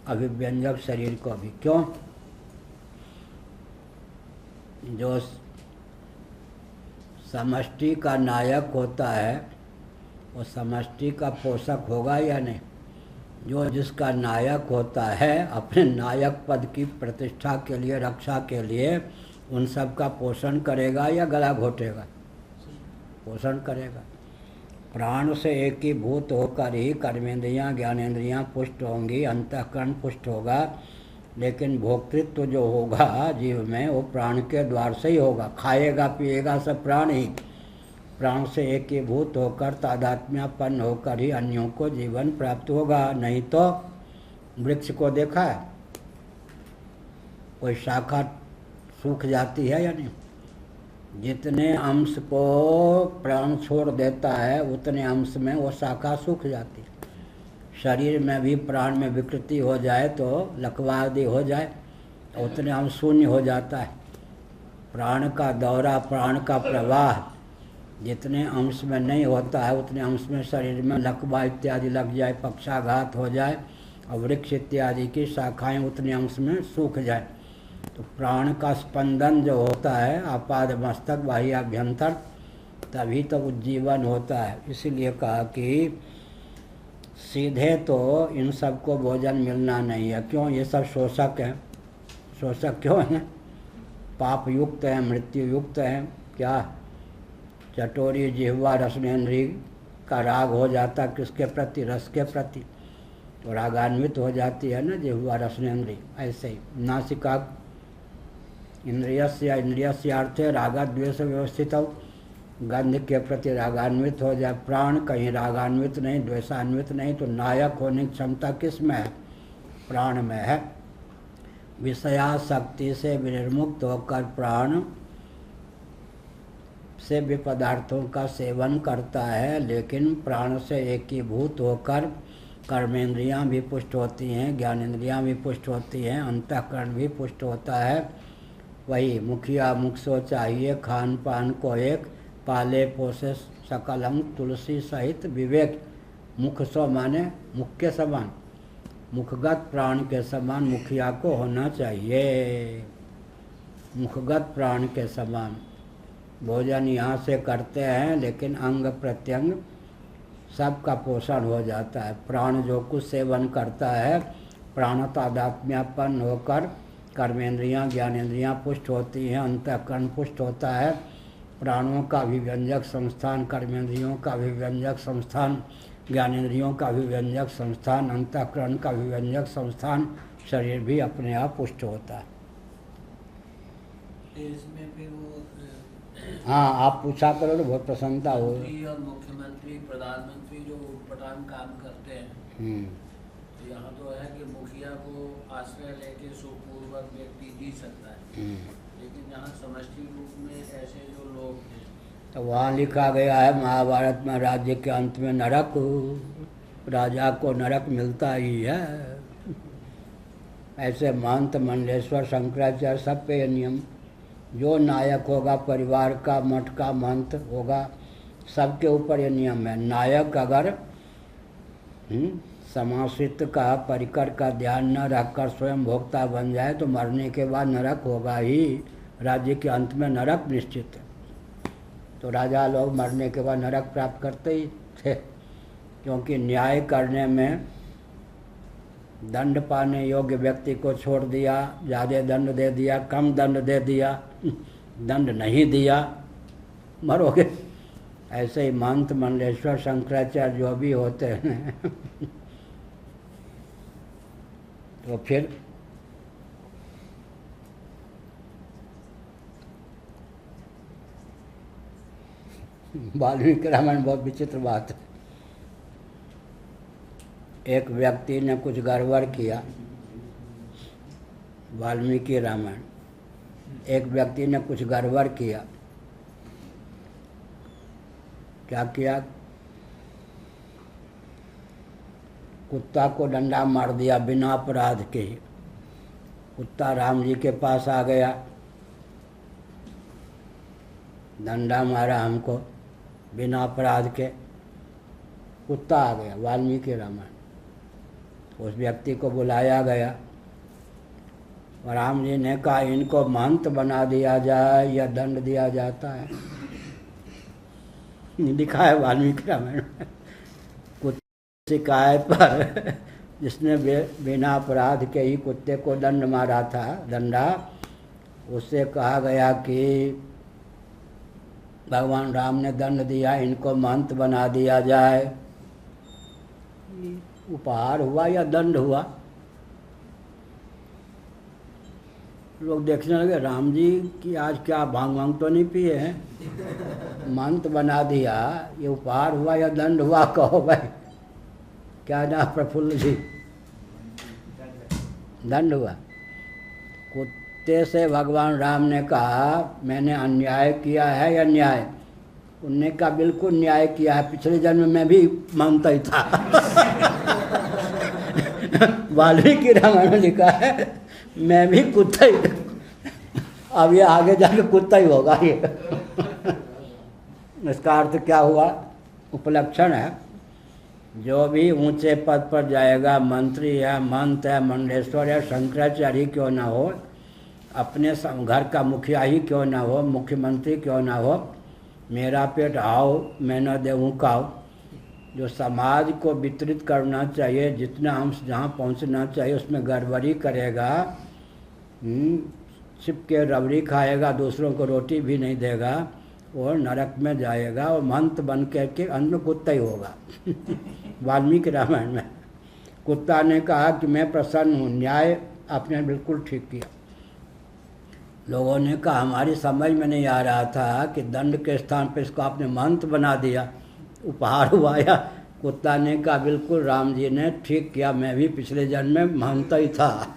अभिव्यंजक शरीर को भी। क्यों? जो समष्टि का नायक होता है वो समष्टि का पोषक होगा या नहीं? जो जिसका नायक होता है अपने नायक पद की प्रतिष्ठा के लिए, रक्षा के लिए उन सब का पोषण करेगा या गला घोटेगा? पोषण करेगा। प्राण से एकीभूत होकर ही कर्मेंद्रियां, ज्ञानेंद्रियां पुष्ट होंगी, अंतःकरण पुष्ट होगा, लेकिन भोक्तृत्व जो होगा जीव में वो प्राण के द्वार से ही होगा। खाएगा पिएगा सब प्राण ही। प्राण से एकीभूत होकर तादात्म्यपन्न होकर ही अन्यों को जीवन प्राप्त होगा। नहीं तो वृक्ष को देखा है, कोई शाखा सूख जाती है या नहीं? जितने अंश को प्राण छोड़ देता है उतने अंश में वो शाखा सूख जाती है। शरीर में भी प्राण में विकृति हो जाए तो लकवा आदि हो जाए तो उतने अंश शून्य हो जाता है। प्राण का दौरा, प्राण का प्रवाह जितने अंश में नहीं होता है उतने अंश में शरीर में लकवा इत्यादि लग जाए, पक्षाघात हो जाए और वृक्ष इत्यादि की शाखाएं उतने अंश में सूख जाए। तो प्राण का स्पंदन जो होता है आपाद मस्तक बाह्याभ्यंतर, तभी तो उज्जीवन होता है। इसीलिए कहा कि सीधे तो इन सबको भोजन मिलना नहीं है। क्यों? ये सब शोषक हैं। शोषक क्यों हैं? पाप युक्त हैं, मृत्यु युक्त हैं। क्या? चटोरी जिह्वा रसनेन्द्रिय का राग हो जाता किसके प्रति? रस के प्रति, तो रागान्वित हो जाती है ना जिह्वा रसनेन्द्रिय। ऐसे ही नासिका इंद्रियस्य इंद्रियस्यार्थे रागद्वेष व्यवस्थित हो, गंध के प्रति रागान्वित हो जाए। प्राण कहीं रागान्वित नहीं, द्वेषान्वित नहीं, तो नायक होने की क्षमता किस में है? प्राण में है। विषयासक्ति से विनिर्मुक्त होकर प्राण से भी पदार्थों का सेवन करता है, लेकिन प्राण से एकीभूत होकर कर्मेंद्रियां भी पुष्ट होती हैं, ज्ञानेंद्रियां भी पुष्ट होती हैं, अंतःकरण भी पुष्ट होता है। वही मुखिया मुख सो चाहिए, खान पान को एक, पाले पोसे सकल अंग, तुलसी सहित विवेक। मुख सो माने मुख के समान, मुखगत प्राण के समान मुखिया को होना चाहिए। मुखगत प्राण के समान भोजन यहाँ से करते हैं, लेकिन अंग प्रत्यंग सबका पोषण हो जाता है। प्राण जो कुछ सेवन करता है, प्राण तादात्म्यपन्न होकर कर्मेंद्रियां, ज्ञानेंद्रियां पुष्ट होती हैं, अंतःकरण पुष्ट होता है। प्राणों का अभिव्यंजक संस्थान, कर्मेंद्रियों का अभिव्यंजक संस्थान, ज्ञानेंद्रियों का अभिव्यंजक संस्थान, अंतःकरण का अभिव्यंजक संस्थान, शरीर भी अपने आप पुष्ट होता है। इसमें फिर वो हाँ, आप पूछा करो तो बहुत प्रसन्नता हो। मंत्री और मुख्यमंत्री, प्रधानमंत्री जो उटपटांग काम करते हैं, तो यहाँ तो है कि मुखिया को आश्रय लेके सुखपूर्वक व्यक्ति जी सकता है, लेकिन यहाँ समष्टि रूप में ऐसे जो लोग हैं, तो वहाँ लिखा गया है महाभारत में, राज्य के अंत में नरक, राजा को नरक मिलता ही है। ऐसे महंत मंडलेश्वर शंकराचार्य सब पे नियम, जो नायक होगा परिवार का, मठ का महंत होगा, सबके ऊपर ये नियम है। नायक अगर समाश्रित का, परिकर का ध्यान न रखकर स्वयं भोक्ता बन जाए तो मरने के बाद नरक होगा ही। राज्य के अंत में नरक निश्चित है। तो राजा लोग मरने के बाद नरक प्राप्त करते ही थे, क्योंकि न्याय करने में दंड पाने योग्य व्यक्ति को छोड़ दिया, ज़्यादा दंड दे दिया, कम दंड दे दिया, दंड नहीं दिया, मरोगे। ऐसे ही महंत मंडलेश्वर शंकराचार्य जो भी होते हैं तो फिर वाल्मीकि रामायण बहुत विचित्र बात है। एक व्यक्ति ने कुछ गड़बड़ किया, वाल्मीकि रामायण, एक व्यक्ति ने कुछ गड़बड़ किया। क्या किया? कुत्ता को डंडा मार दिया बिना अपराध के ही। कुत्ता राम जी के पास आ गया, डंडा मारा हमको बिना अपराध के। कुत्ता आ गया, वाल्मीकि रामायण। उस व्यक्ति को बुलाया गया और राम जी ने कहा इनको महंत बना दिया जाए या दंड दिया जाता है। लिखा है वाल्मीकि रामायण में। कुत्ते शिकायत पर जिसने बिना अपराध के ही कुत्ते को दंड मारा था, डंडा, उससे कहा गया कि भगवान राम ने दंड दिया, इनको महंत बना दिया जाए। उपहार हुआ या दंड हुआ? लोग देखने लगे राम जी की आज क्या भांग वांग तो नहीं पिए हैं, महंत बना दिया, ये उपहार हुआ या दंड हुआ? कहो भाई, क्या ना प्रफुल्ल जी? दंड हुआ। कुत्ते से भगवान राम ने कहा मैंने अन्याय किया है या न्याय? उनने कहा बिल्कुल न्याय किया है, पिछले जन्म में भी मानता ही था। वाल्मीकि रामायण में लिखा है मैं भी कुत्ता ही, अब ये आगे जाके कुत्ता ही होगा ये। इसका अर्थ क्या हुआ? उपलक्षण है। जो भी ऊंचे पद पर जाएगा, मंत्री है, महंत है, मंडलेश्वर है, शंकराचार्य क्यों ना हो, अपने घर का मुखिया ही क्यों ना हो, मुख्यमंत्री क्यों ना हो, मेरा पेट आओ मैं न देऊँ काओ। जो समाज को वितरित करना चाहिए, जितना अंश जहाँ पहुँचना चाहिए उसमें गड़बड़ी करेगा, छिप के रबड़ी खाएगा, दूसरों को रोटी भी नहीं देगा, और नरक में जाएगा और महंत बन के अंत में कुत्ता ही होगा। वाल्मीकि रामायण में कुत्ता ने कहा कि मैं प्रसन्न हूँ, न्याय आपने बिल्कुल ठीक किया। लोगों ने कहा हमारी समझ में नहीं आ रहा था कि दंड के स्थान पर इसको आपने महंत बना दिया, उपहार हुआ या? कुत्ता ने कहा बिल्कुल राम जी ने ठीक किया, मैं भी पिछले जन्म में महंत ही था।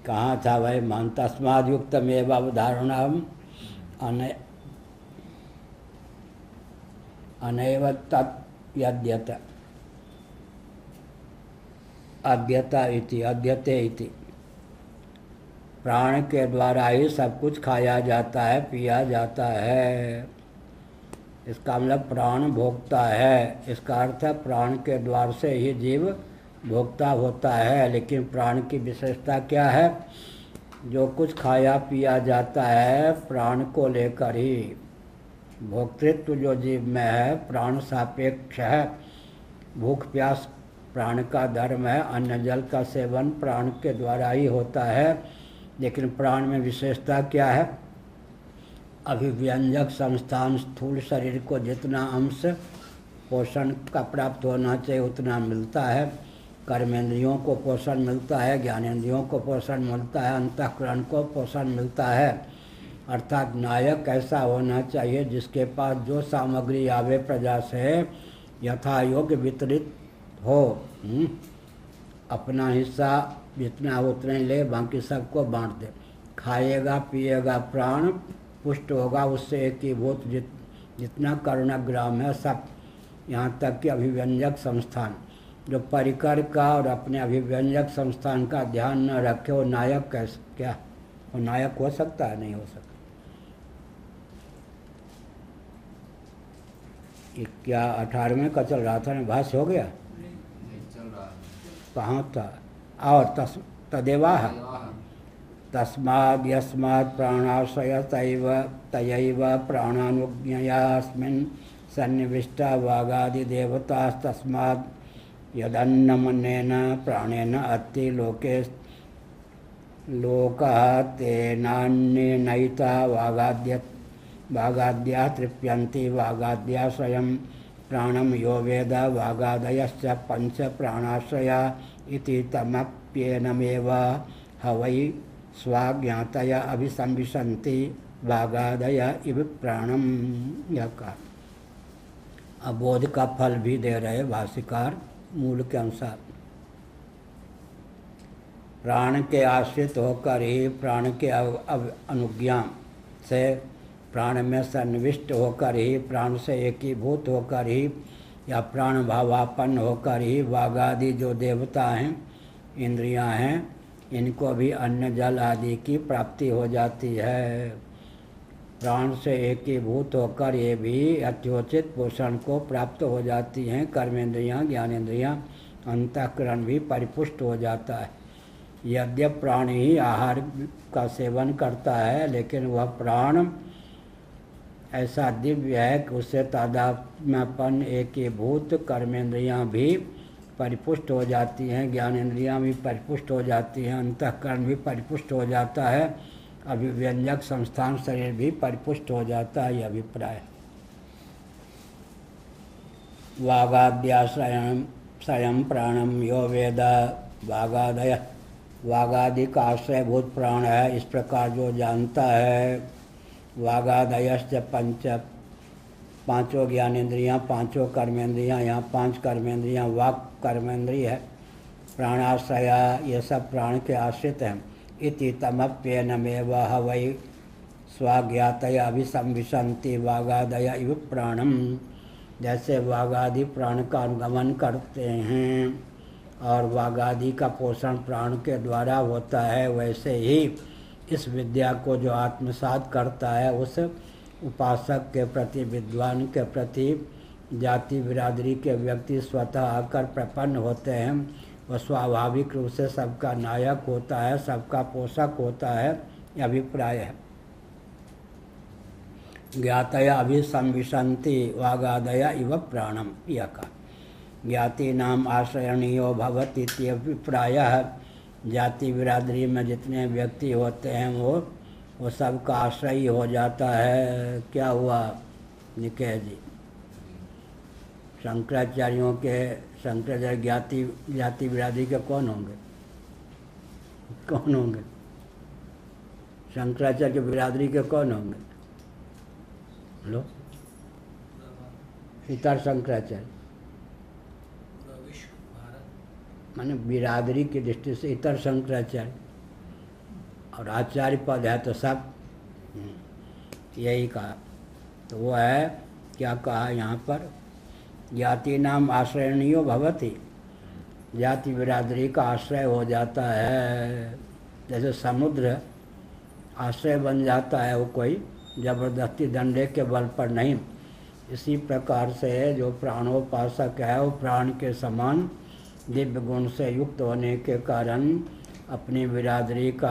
कहाँ था भाई महंत? तस्माद् युक्तमेव अवधारणम् अनैव तत् यद्यत अद्यता इति अद्यते इति। प्राण के द्वारा ही सब कुछ खाया जाता है, पिया जाता है। इसका मतलब प्राण भोक्ता है। इसका अर्थ है प्राण के द्वार से ही जीव भोक्ता होता है। लेकिन प्राण की विशेषता क्या है? जो कुछ खाया पिया जाता है प्राण को लेकर ही। भोक्तृत्व जो जीव में है प्राण सापेक्ष है। भूख प्यास प्राण का धर्म है। अन्न जल का सेवन प्राण के द्वारा ही होता है। लेकिन प्राण में विशेषता क्या है? अभिव्यंजक संस्थान स्थूल शरीर को जितना अंश पोषण का प्राप्त होना चाहिए उतना मिलता है। कर्मेंद्रियों को पोषण मिलता है, ज्ञानेंद्रियों को पोषण मिलता है, अंतःकरण को पोषण मिलता है। अर्थात नायक ऐसा होना चाहिए जिसके पास जो सामग्री आवे प्रजा से यथा योग्य वितरित हो। अपना हिस्सा जितना उतने ले, बाकी सबको बांट दे। खाएगा पिएगा प्राण, पुष्ट होगा उससे एकीभूत जितना करुणाग्राम है सब, यहाँ तक कि अभिव्यंजक संस्थान। जो परिकर का और अपने अभिव्यंजक संस्थान का ध्यान न रखे वो नायक कैसे, क्या वो नायक हो सकता है? नहीं हो सकता। क्या 18वें का चल रहा था ना? भाष्य हो गया? कहाँ था? और तदेवाह तस्माद् यस्मात् प्राणाशय तयैव प्राणानुज्ञयास्मिन् सन्निविष्टा वागादिदेवतास्तस्माद् यदन्नमन्नेन प्राणेन अत्ति लोके लोकः तेनान्येनैता वागाद्या तृप्यन्ति वागाद्या स्वयं प्राणं यो वेद वागादयश्च पंच प्राणाश्रया इति तमप्येनमेव हवै स्वाज्ञातया अभिसंविशन्ति वागादय इव प्राणम। यह का अबोध का फल भी दे रहे भाष्यकार मूल के अनुसार। प्राण के आश्रित होकर ही प्राण के अनुज्ञा से प्राण में सन्निविष्ट होकर ही प्राण से एकीभूत होकर ही या प्राण भावापन्न होकर ही वागादि जो देवता हैं इंद्रियां हैं इनको भी अन्न जल आदि की प्राप्ति हो जाती है। प्राण से एकीभूत होकर ये भी यथोचित पोषण को प्राप्त हो जाती हैं। कर्मेंद्रियां ज्ञानेंद्रियां अंतःकरण भी परिपुष्ट हो जाता है। यद्यप प्राण ही आहार का सेवन करता है लेकिन वह प्राण ऐसा दिव्य है कि उससे तादात्म्यपन एकीभूत कर्मेंद्रियां भी परिपुष्ट हो जाती हैं, ज्ञानेंद्रियां भी परिपुष्ट हो जाती हैं, अंतःकरण भी परिपुष्ट हो जाता है, अभिव्यंजक संस्थान शरीर भी परिपुष्ट हो जाता है। यह अभिप्राय। वागाद्याश्रयं स्वयं प्राणम यो वेद वागादय वागादि का आश्रयभूत प्राण है इस प्रकार जो जानता है। वागादयश्च पंच पांचों ज्ञानेंद्रियां पांचों कर्मेंद्रियां यहाँ पांच कर्मेंद्रियां वाक् कर्मेंद्रिय है प्राणाश्रया ये सब प्राण के आश्रित हैं। इति तमप्येनमेव हवै स्वाज्ञातया अभिसंविशन्ति वागादय इव प्राणम। जैसे वागादि प्राण का अनुगमन करते हैं और वागादि का पोषण प्राण के द्वारा होता है वैसे ही इस विद्या को जो आत्मसात करता है उस उपासक के प्रति विद्वान के प्रति जाति बिरादरी के व्यक्ति स्वतः आकर प्रपन्न होते हैं। वह स्वाभाविक रूप से सबका नायक होता है सबका पोषक होता है। यह अभिप्राय है। ज्ञातया अभिसंविशन्ति वागादया इव प्राणम। यह का ज्ञाति नाम आश्रयणीयो भवति इति अभिप्राय है। जाति बिरादरी में जितने व्यक्ति होते हैं वो सबका आश्रय हो जाता है। क्या हुआ निकेश जी? शंकराचार्यों के शंकराचार्य जाति बिरादरी के कौन होंगे? कौन होंगे? शंकराचार्य के बिरादरी के कौन होंगे? लो इतर शंकराचार्य माने बिरादरी की दृष्टि से इतर शंकराचार्य और आचार्य पद है तो सब यही कहा। तो वो है क्या कहा यहाँ पर? जाति नाम आश्रयणीयो भवति जाति बिरादरी का आश्रय हो जाता है। जैसे समुद्र आश्रय बन जाता है वो कोई जबरदस्ती डंडे के बल पर नहीं। इसी प्रकार से जो प्राणोपासक है वो प्राण के समान दिव्य गुण से युक्त होने के कारण अपनी बिरादरी का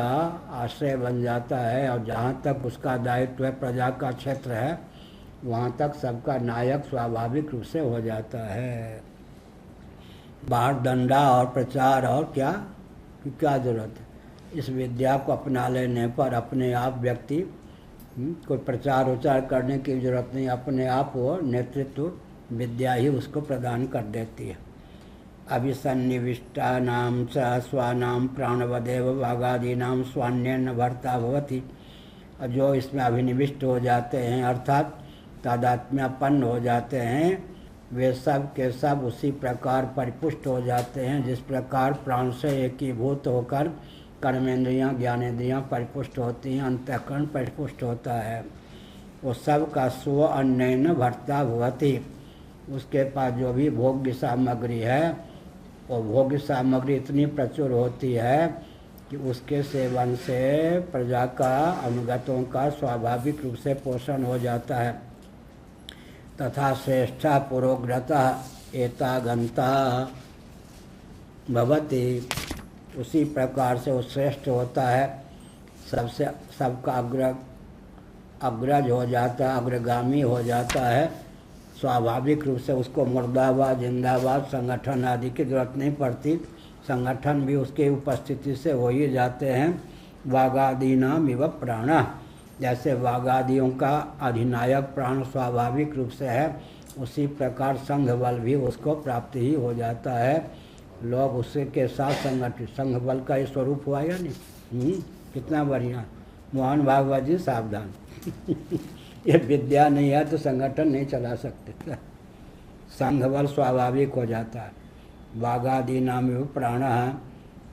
आश्रय बन जाता है और जहाँ तक उसका दायित्व है प्रजा का क्षेत्र है वहाँ तक सबका नायक स्वाभाविक रूप से हो जाता है। बाहर डंडा और प्रचार और क्या जरूरत है? इस विद्या को अपना लेने पर अपने आप व्यक्ति कोई प्रचार उचार करने की जरूरत नहीं। अपने आप वो नेतृत्व विद्या ही उसको प्रदान कर देती है। अभिसन्निविष्टानां च स्वानां प्राणवदेव वागादीनां स्वान्येन भर्ता भवति। जो इसमें अभिनिविष्ट हो जाते हैं अर्थात तादात्म्यपन्न हो जाते हैं वे सब के सब उसी प्रकार परिपुष्ट हो जाते हैं जिस प्रकार प्राण से एकीभूत होकर कर्मेंद्रियां ज्ञानेंद्रियां परिपुष्ट होती हैं, अंतःकरण परिपुष्ट होता है। वो सब का स्व अन्येन भर्ता भवति। उसके पास जो भी भोग्य सामग्री है वो भोग्य सामग्री इतनी प्रचुर होती है कि उसके सेवन से प्रजा का अनुगतों का स्वाभाविक रूप से पोषण हो जाता है। तथा श्रेष्ठा पुरोग्रतः एतागंता भवति। उसी प्रकार से वो श्रेष्ठ होता है सबसे सबका अग्रज हो जाता है अग्रगामी हो जाता है। स्वाभाविक रूप से उसको मुर्दाबाद जिंदाबाद संगठन आदि की जरूरत नहीं पड़ती। संगठन भी उसके उपस्थिति से हो ही जाते हैं वागादीनाम इव प्राण। जैसे वागादियों का अधिनायक प्राण स्वाभाविक रूप से है, उसी प्रकार संघ बल भी उसको प्राप्त ही हो जाता है। लोग उसके साथ संगठित, संघ बल का ये स्वरूप हुआ या नहीं? कितना बढ़िया। मोहन भागवत जी सावधान। ये विद्या नहीं है तो संगठन नहीं चला सकते। संघ बल स्वाभाविक हो जाता है। वागादि नाम प्राण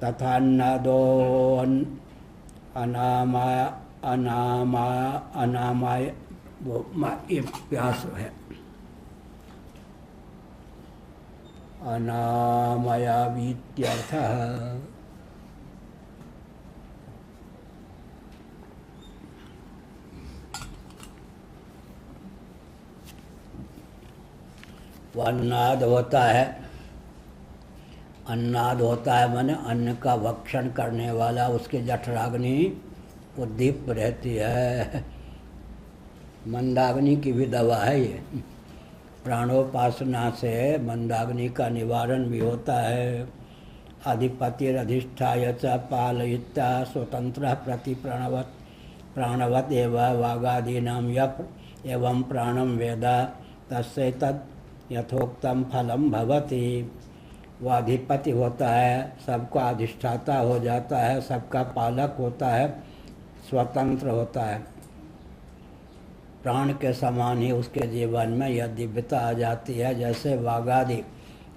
तथा अन्नादो अनामाय अनामाय अनामाय वो ये प्यास है। अनामयावीत्यर्थः। वो अन्नाद होता है, अन्नाद होता है माने अन्न का भक्षण करने वाला, उसकी जठराग्नि उद्दीप्त रहती है। मंदाग्नि की भी दवा है ये। प्राणोपासना से मंदाग्नि का निवारण भी होता है। अधिपतिरधिष्ठाय च पालयित्वा स्वतंत्र प्रति प्राणवत एवं वागादीनां यः एवं प्राणं वेद तस्य तद यथोक्तम फलम भवति। वह अधिपति होता है, सबका अधिष्ठाता हो जाता है, सबका पालक होता है, स्वतंत्र होता है। प्राण के समान ही उसके जीवन में यह दिव्यता आ जाती है। जैसे वागादि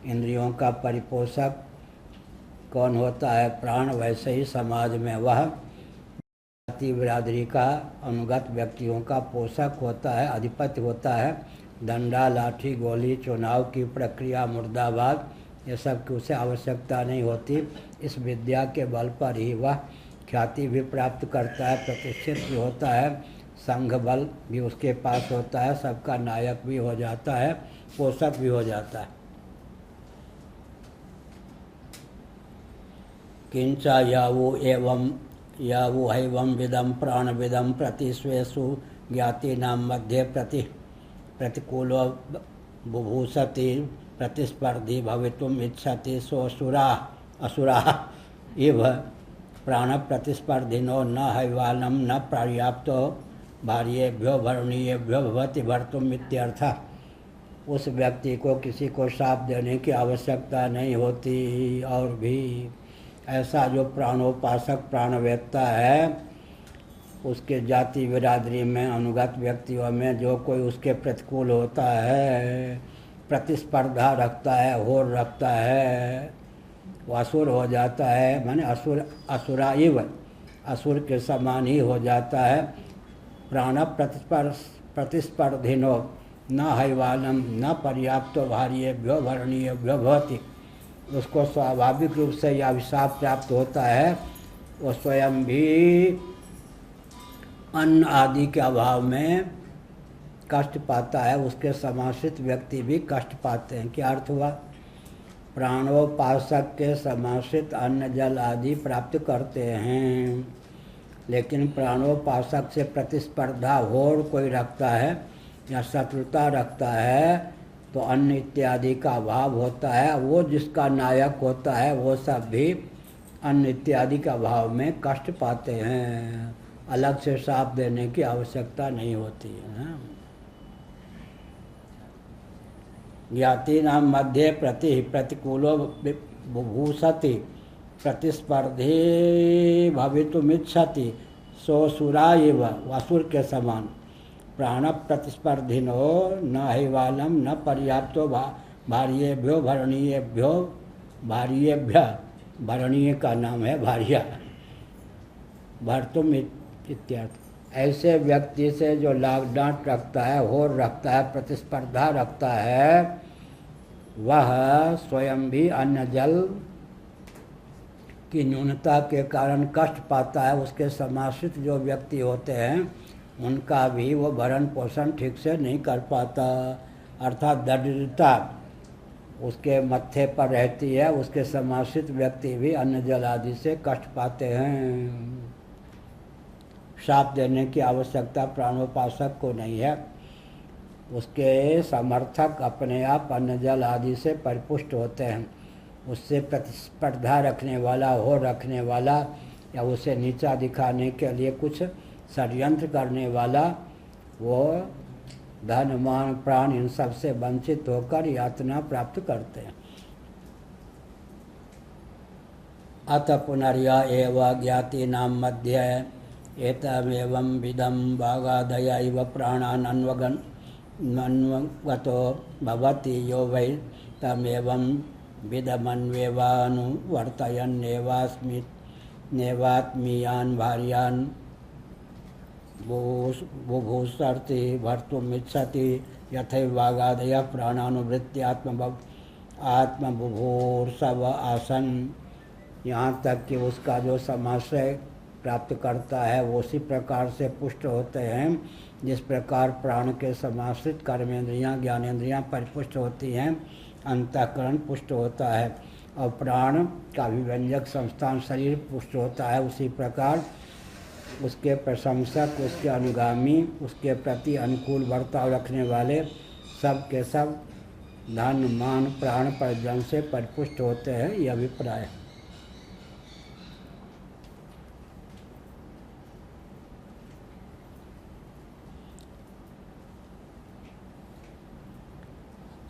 इंद्रियों का परिपोषक कौन होता है? प्राण। वैसे ही समाज में वह जाति बिरादरी का अनुगत व्यक्तियों का पोषक होता है, अधिपति होता है। डंडा, लाठी, गोली, चुनाव की प्रक्रिया, मुर्दाबाद, ये सब की उसे आवश्यकता नहीं होती। इस विद्या के बल पर ही वह ख्याति भी प्राप्त करता है, प्रतिष्ठित भी होता है, संघ बल भी उसके पास होता है, सबका नायक भी हो जाता है, पोषक भी हो जाता है। किंचा यावु हैवं विदम प्राण विदम प्रति स्वेषु ज्ञाति नाम मध्य प्रतिकूलो बुभूषति प्रतिस्पर्धी भवितुम इच्छति सोऽसुरा असुरा इव प्राण प्रतिस्पर्धिनो न हैवानं न पर्याप्तो भार्येभ्यो भरणीयेभ्यो भवति भर्तुम इत्यर्थः। उस व्यक्ति को किसी को शाप देने की आवश्यकता नहीं होती। और भी ऐसा जो प्राणोपासक प्राणवेत्ता है, उसके जाति बिरादरी में अनुगत व्यक्तियों में जो कोई उसके प्रतिकूल होता है, प्रतिस्पर्धा रखता है, होड़ रखता है, वो असुर हो जाता है। माने असुरा इव, असुर के समान ही हो जाता है। प्राण प्रतिस्पर्धिनो न हैवानं न पर्याप्तो भार्येभ्यो भरणीयेभ्यो भवति। उसको स्वाभाविक रूप से यह अभिशाप प्राप्त होता है। वो स्वयं भी अन्न आदि के अभाव में कष्ट पाता है, उसके समाश्रित व्यक्ति भी कष्ट पाते हैं। क्या अर्थ हुआ? प्राणोपासक के समाश्रित अन्न जल आदि प्राप्त करते हैं, लेकिन प्राणोपासक से प्रतिस्पर्धा होड़ कोई रखता है या शत्रुता रखता है तो अन्न इत्यादि का अभाव होता है। वो जिसका नायक होता है वो सब भी अन्न इत्यादि का अभाव में कष्ट पाते हैं। अलग से शाप देने की आवश्यकता नहीं होती है। ज्ञातीनां मध्ये प्रतिकूलो बुभूषति प्रतिस्पर्धी भवितुमिच्छति सोऽसुरा इव, असुर के समान। प्राण प्रतिस्पर्धिनो न हैवालं न पर्याप्तो भार्येभ्यो भरणीयेभ्यो, भार्येभ्य भरणीय का नाम है भार्या, भर्तुम इत्यर्थ। ऐसे व्यक्ति से जो लाग डांट रखता है, होड़ रखता है, प्रतिस्पर्धा रखता है, वह स्वयं भी अन्न जल की न्यूनता के कारण कष्ट पाता है। उसके समाश्रित जो व्यक्ति होते हैं उनका भी वो भरण पोषण ठीक से नहीं कर पाता, अर्थात दरिद्रता उसके मत्थे पर रहती है। उसके समाश्रित व्यक्ति भी अन्न जल आदि से कष्ट पाते हैं। शाप देने की आवश्यकता प्राणोपासक को नहीं है। उसके समर्थक अपने आप अन्न जल आदि से परिपुष्ट होते हैं। उससे प्रतिस्पर्धा रखने वाला, हो रखने वाला या उसे नीचा दिखाने के लिए कुछ षड्यंत्र करने वाला, वो धन मान प्राण इन सब से वंचित होकर यातना प्राप्त करते हैं। अत पुनर्या एव ज्ञाति नाम मध्य एतमेवं विदं भागादय इव प्राणान् अन्वगतो भवति यो वै तमेवं विदमन्वेवानुवर्तयन्नेवात्मीयान् भार्यान् बुभूषर्ति भर्तुमिच्छति यथैव भागादयः प्राणानुवृत्ति आत्मबुभूर्षव आसन। यहाँ तक कि उसका जो समाश्रय प्राप्त करता है वो उसी प्रकार से पुष्ट होते हैं जिस प्रकार प्राण के समाश्रित कर्मेंद्रियाँ ज्ञानेंद्रियाँ परिपुष्ट होती हैं, अंतःकरण पुष्ट होता है और प्राण का विव्यंजक संस्थान शरीर पुष्ट होता है। उसी प्रकार उसके प्रशंसक, उसके अनुगामी, उसके प्रति अनुकूल बर्ताव रखने वाले सब के सब धन मान प्राण प्रजन से परिपुष्ट होते हैं, यह अभिप्राय है।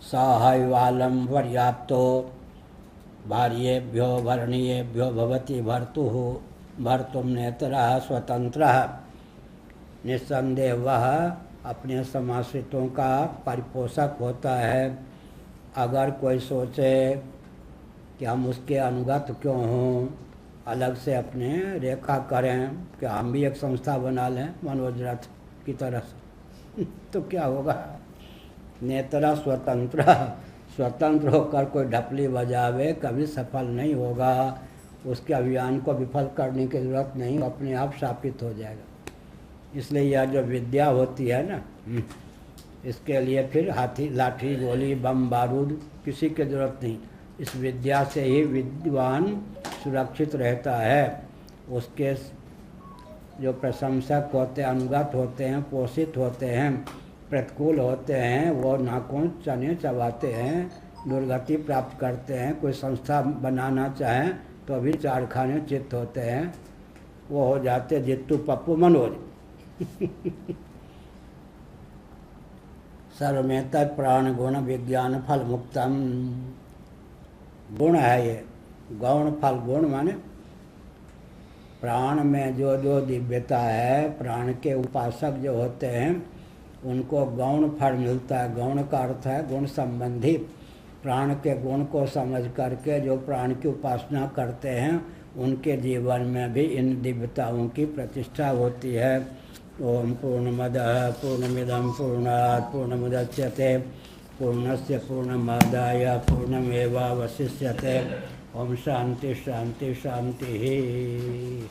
साहैवालं पर्याप्तो भार्येभ्यो भरणीयेभ्यो भवति भर्तुः भर्तुं नेतरः स्वतंत्रः। निस्संदेह वह अपने समाश्रितों का परिपोषक होता है। अगर कोई सोचे कि हम उसके अनुगत क्यों हों, अलग से अपने रेखा करें कि हम भी एक संस्था बना लें मनोज रथ की तरह से तो क्या होगा। नेतरा स्वतंत्र, स्वतंत्र होकर कोई ढपली बजावे कभी सफल नहीं होगा। उसके अभियान को विफल करने की जरूरत नहीं, अपने आप स्थापित हो जाएगा। इसलिए यह जो विद्या होती है ना, इसके लिए फिर हाथी लाठी गोली बम बारूद किसी की जरूरत नहीं। इस विद्या से ही विद्वान सुरक्षित रहता है। उसके जो प्रशंसक होते हैं, अनुगत होते हैं, पोषित होते हैं, प्रतिकूल होते हैं, वो नाखून चने चबाते हैं, दुर्गति प्राप्त करते हैं। कोई संस्था बनाना चाहें तो भी चार खाने चित्त होते हैं, वो हो जाते जित्तू पप्पू मनोज। सर्वमेत प्राण गुण विज्ञान फल मुक्तम। गुण है ये, गौण फल। गुण माने प्राण में जो जो दिव्यता है, प्राण के उपासक जो होते हैं उनको गौण फल मिलता है। गौण का अर्थ है गुण संबंधी। प्राण के गुण को समझ करके जो प्राण की उपासना करते हैं उनके जीवन में भी इन दिव्यताओं की प्रतिष्ठा होती है। ओम पूर्णमदः पूर्णमिदं पूर्णात् पूर्णमुदच्यते पूर्णस्य पूर्णमादाय पूर्णमेवावशिष्यते। ओम शांति शांति शांति।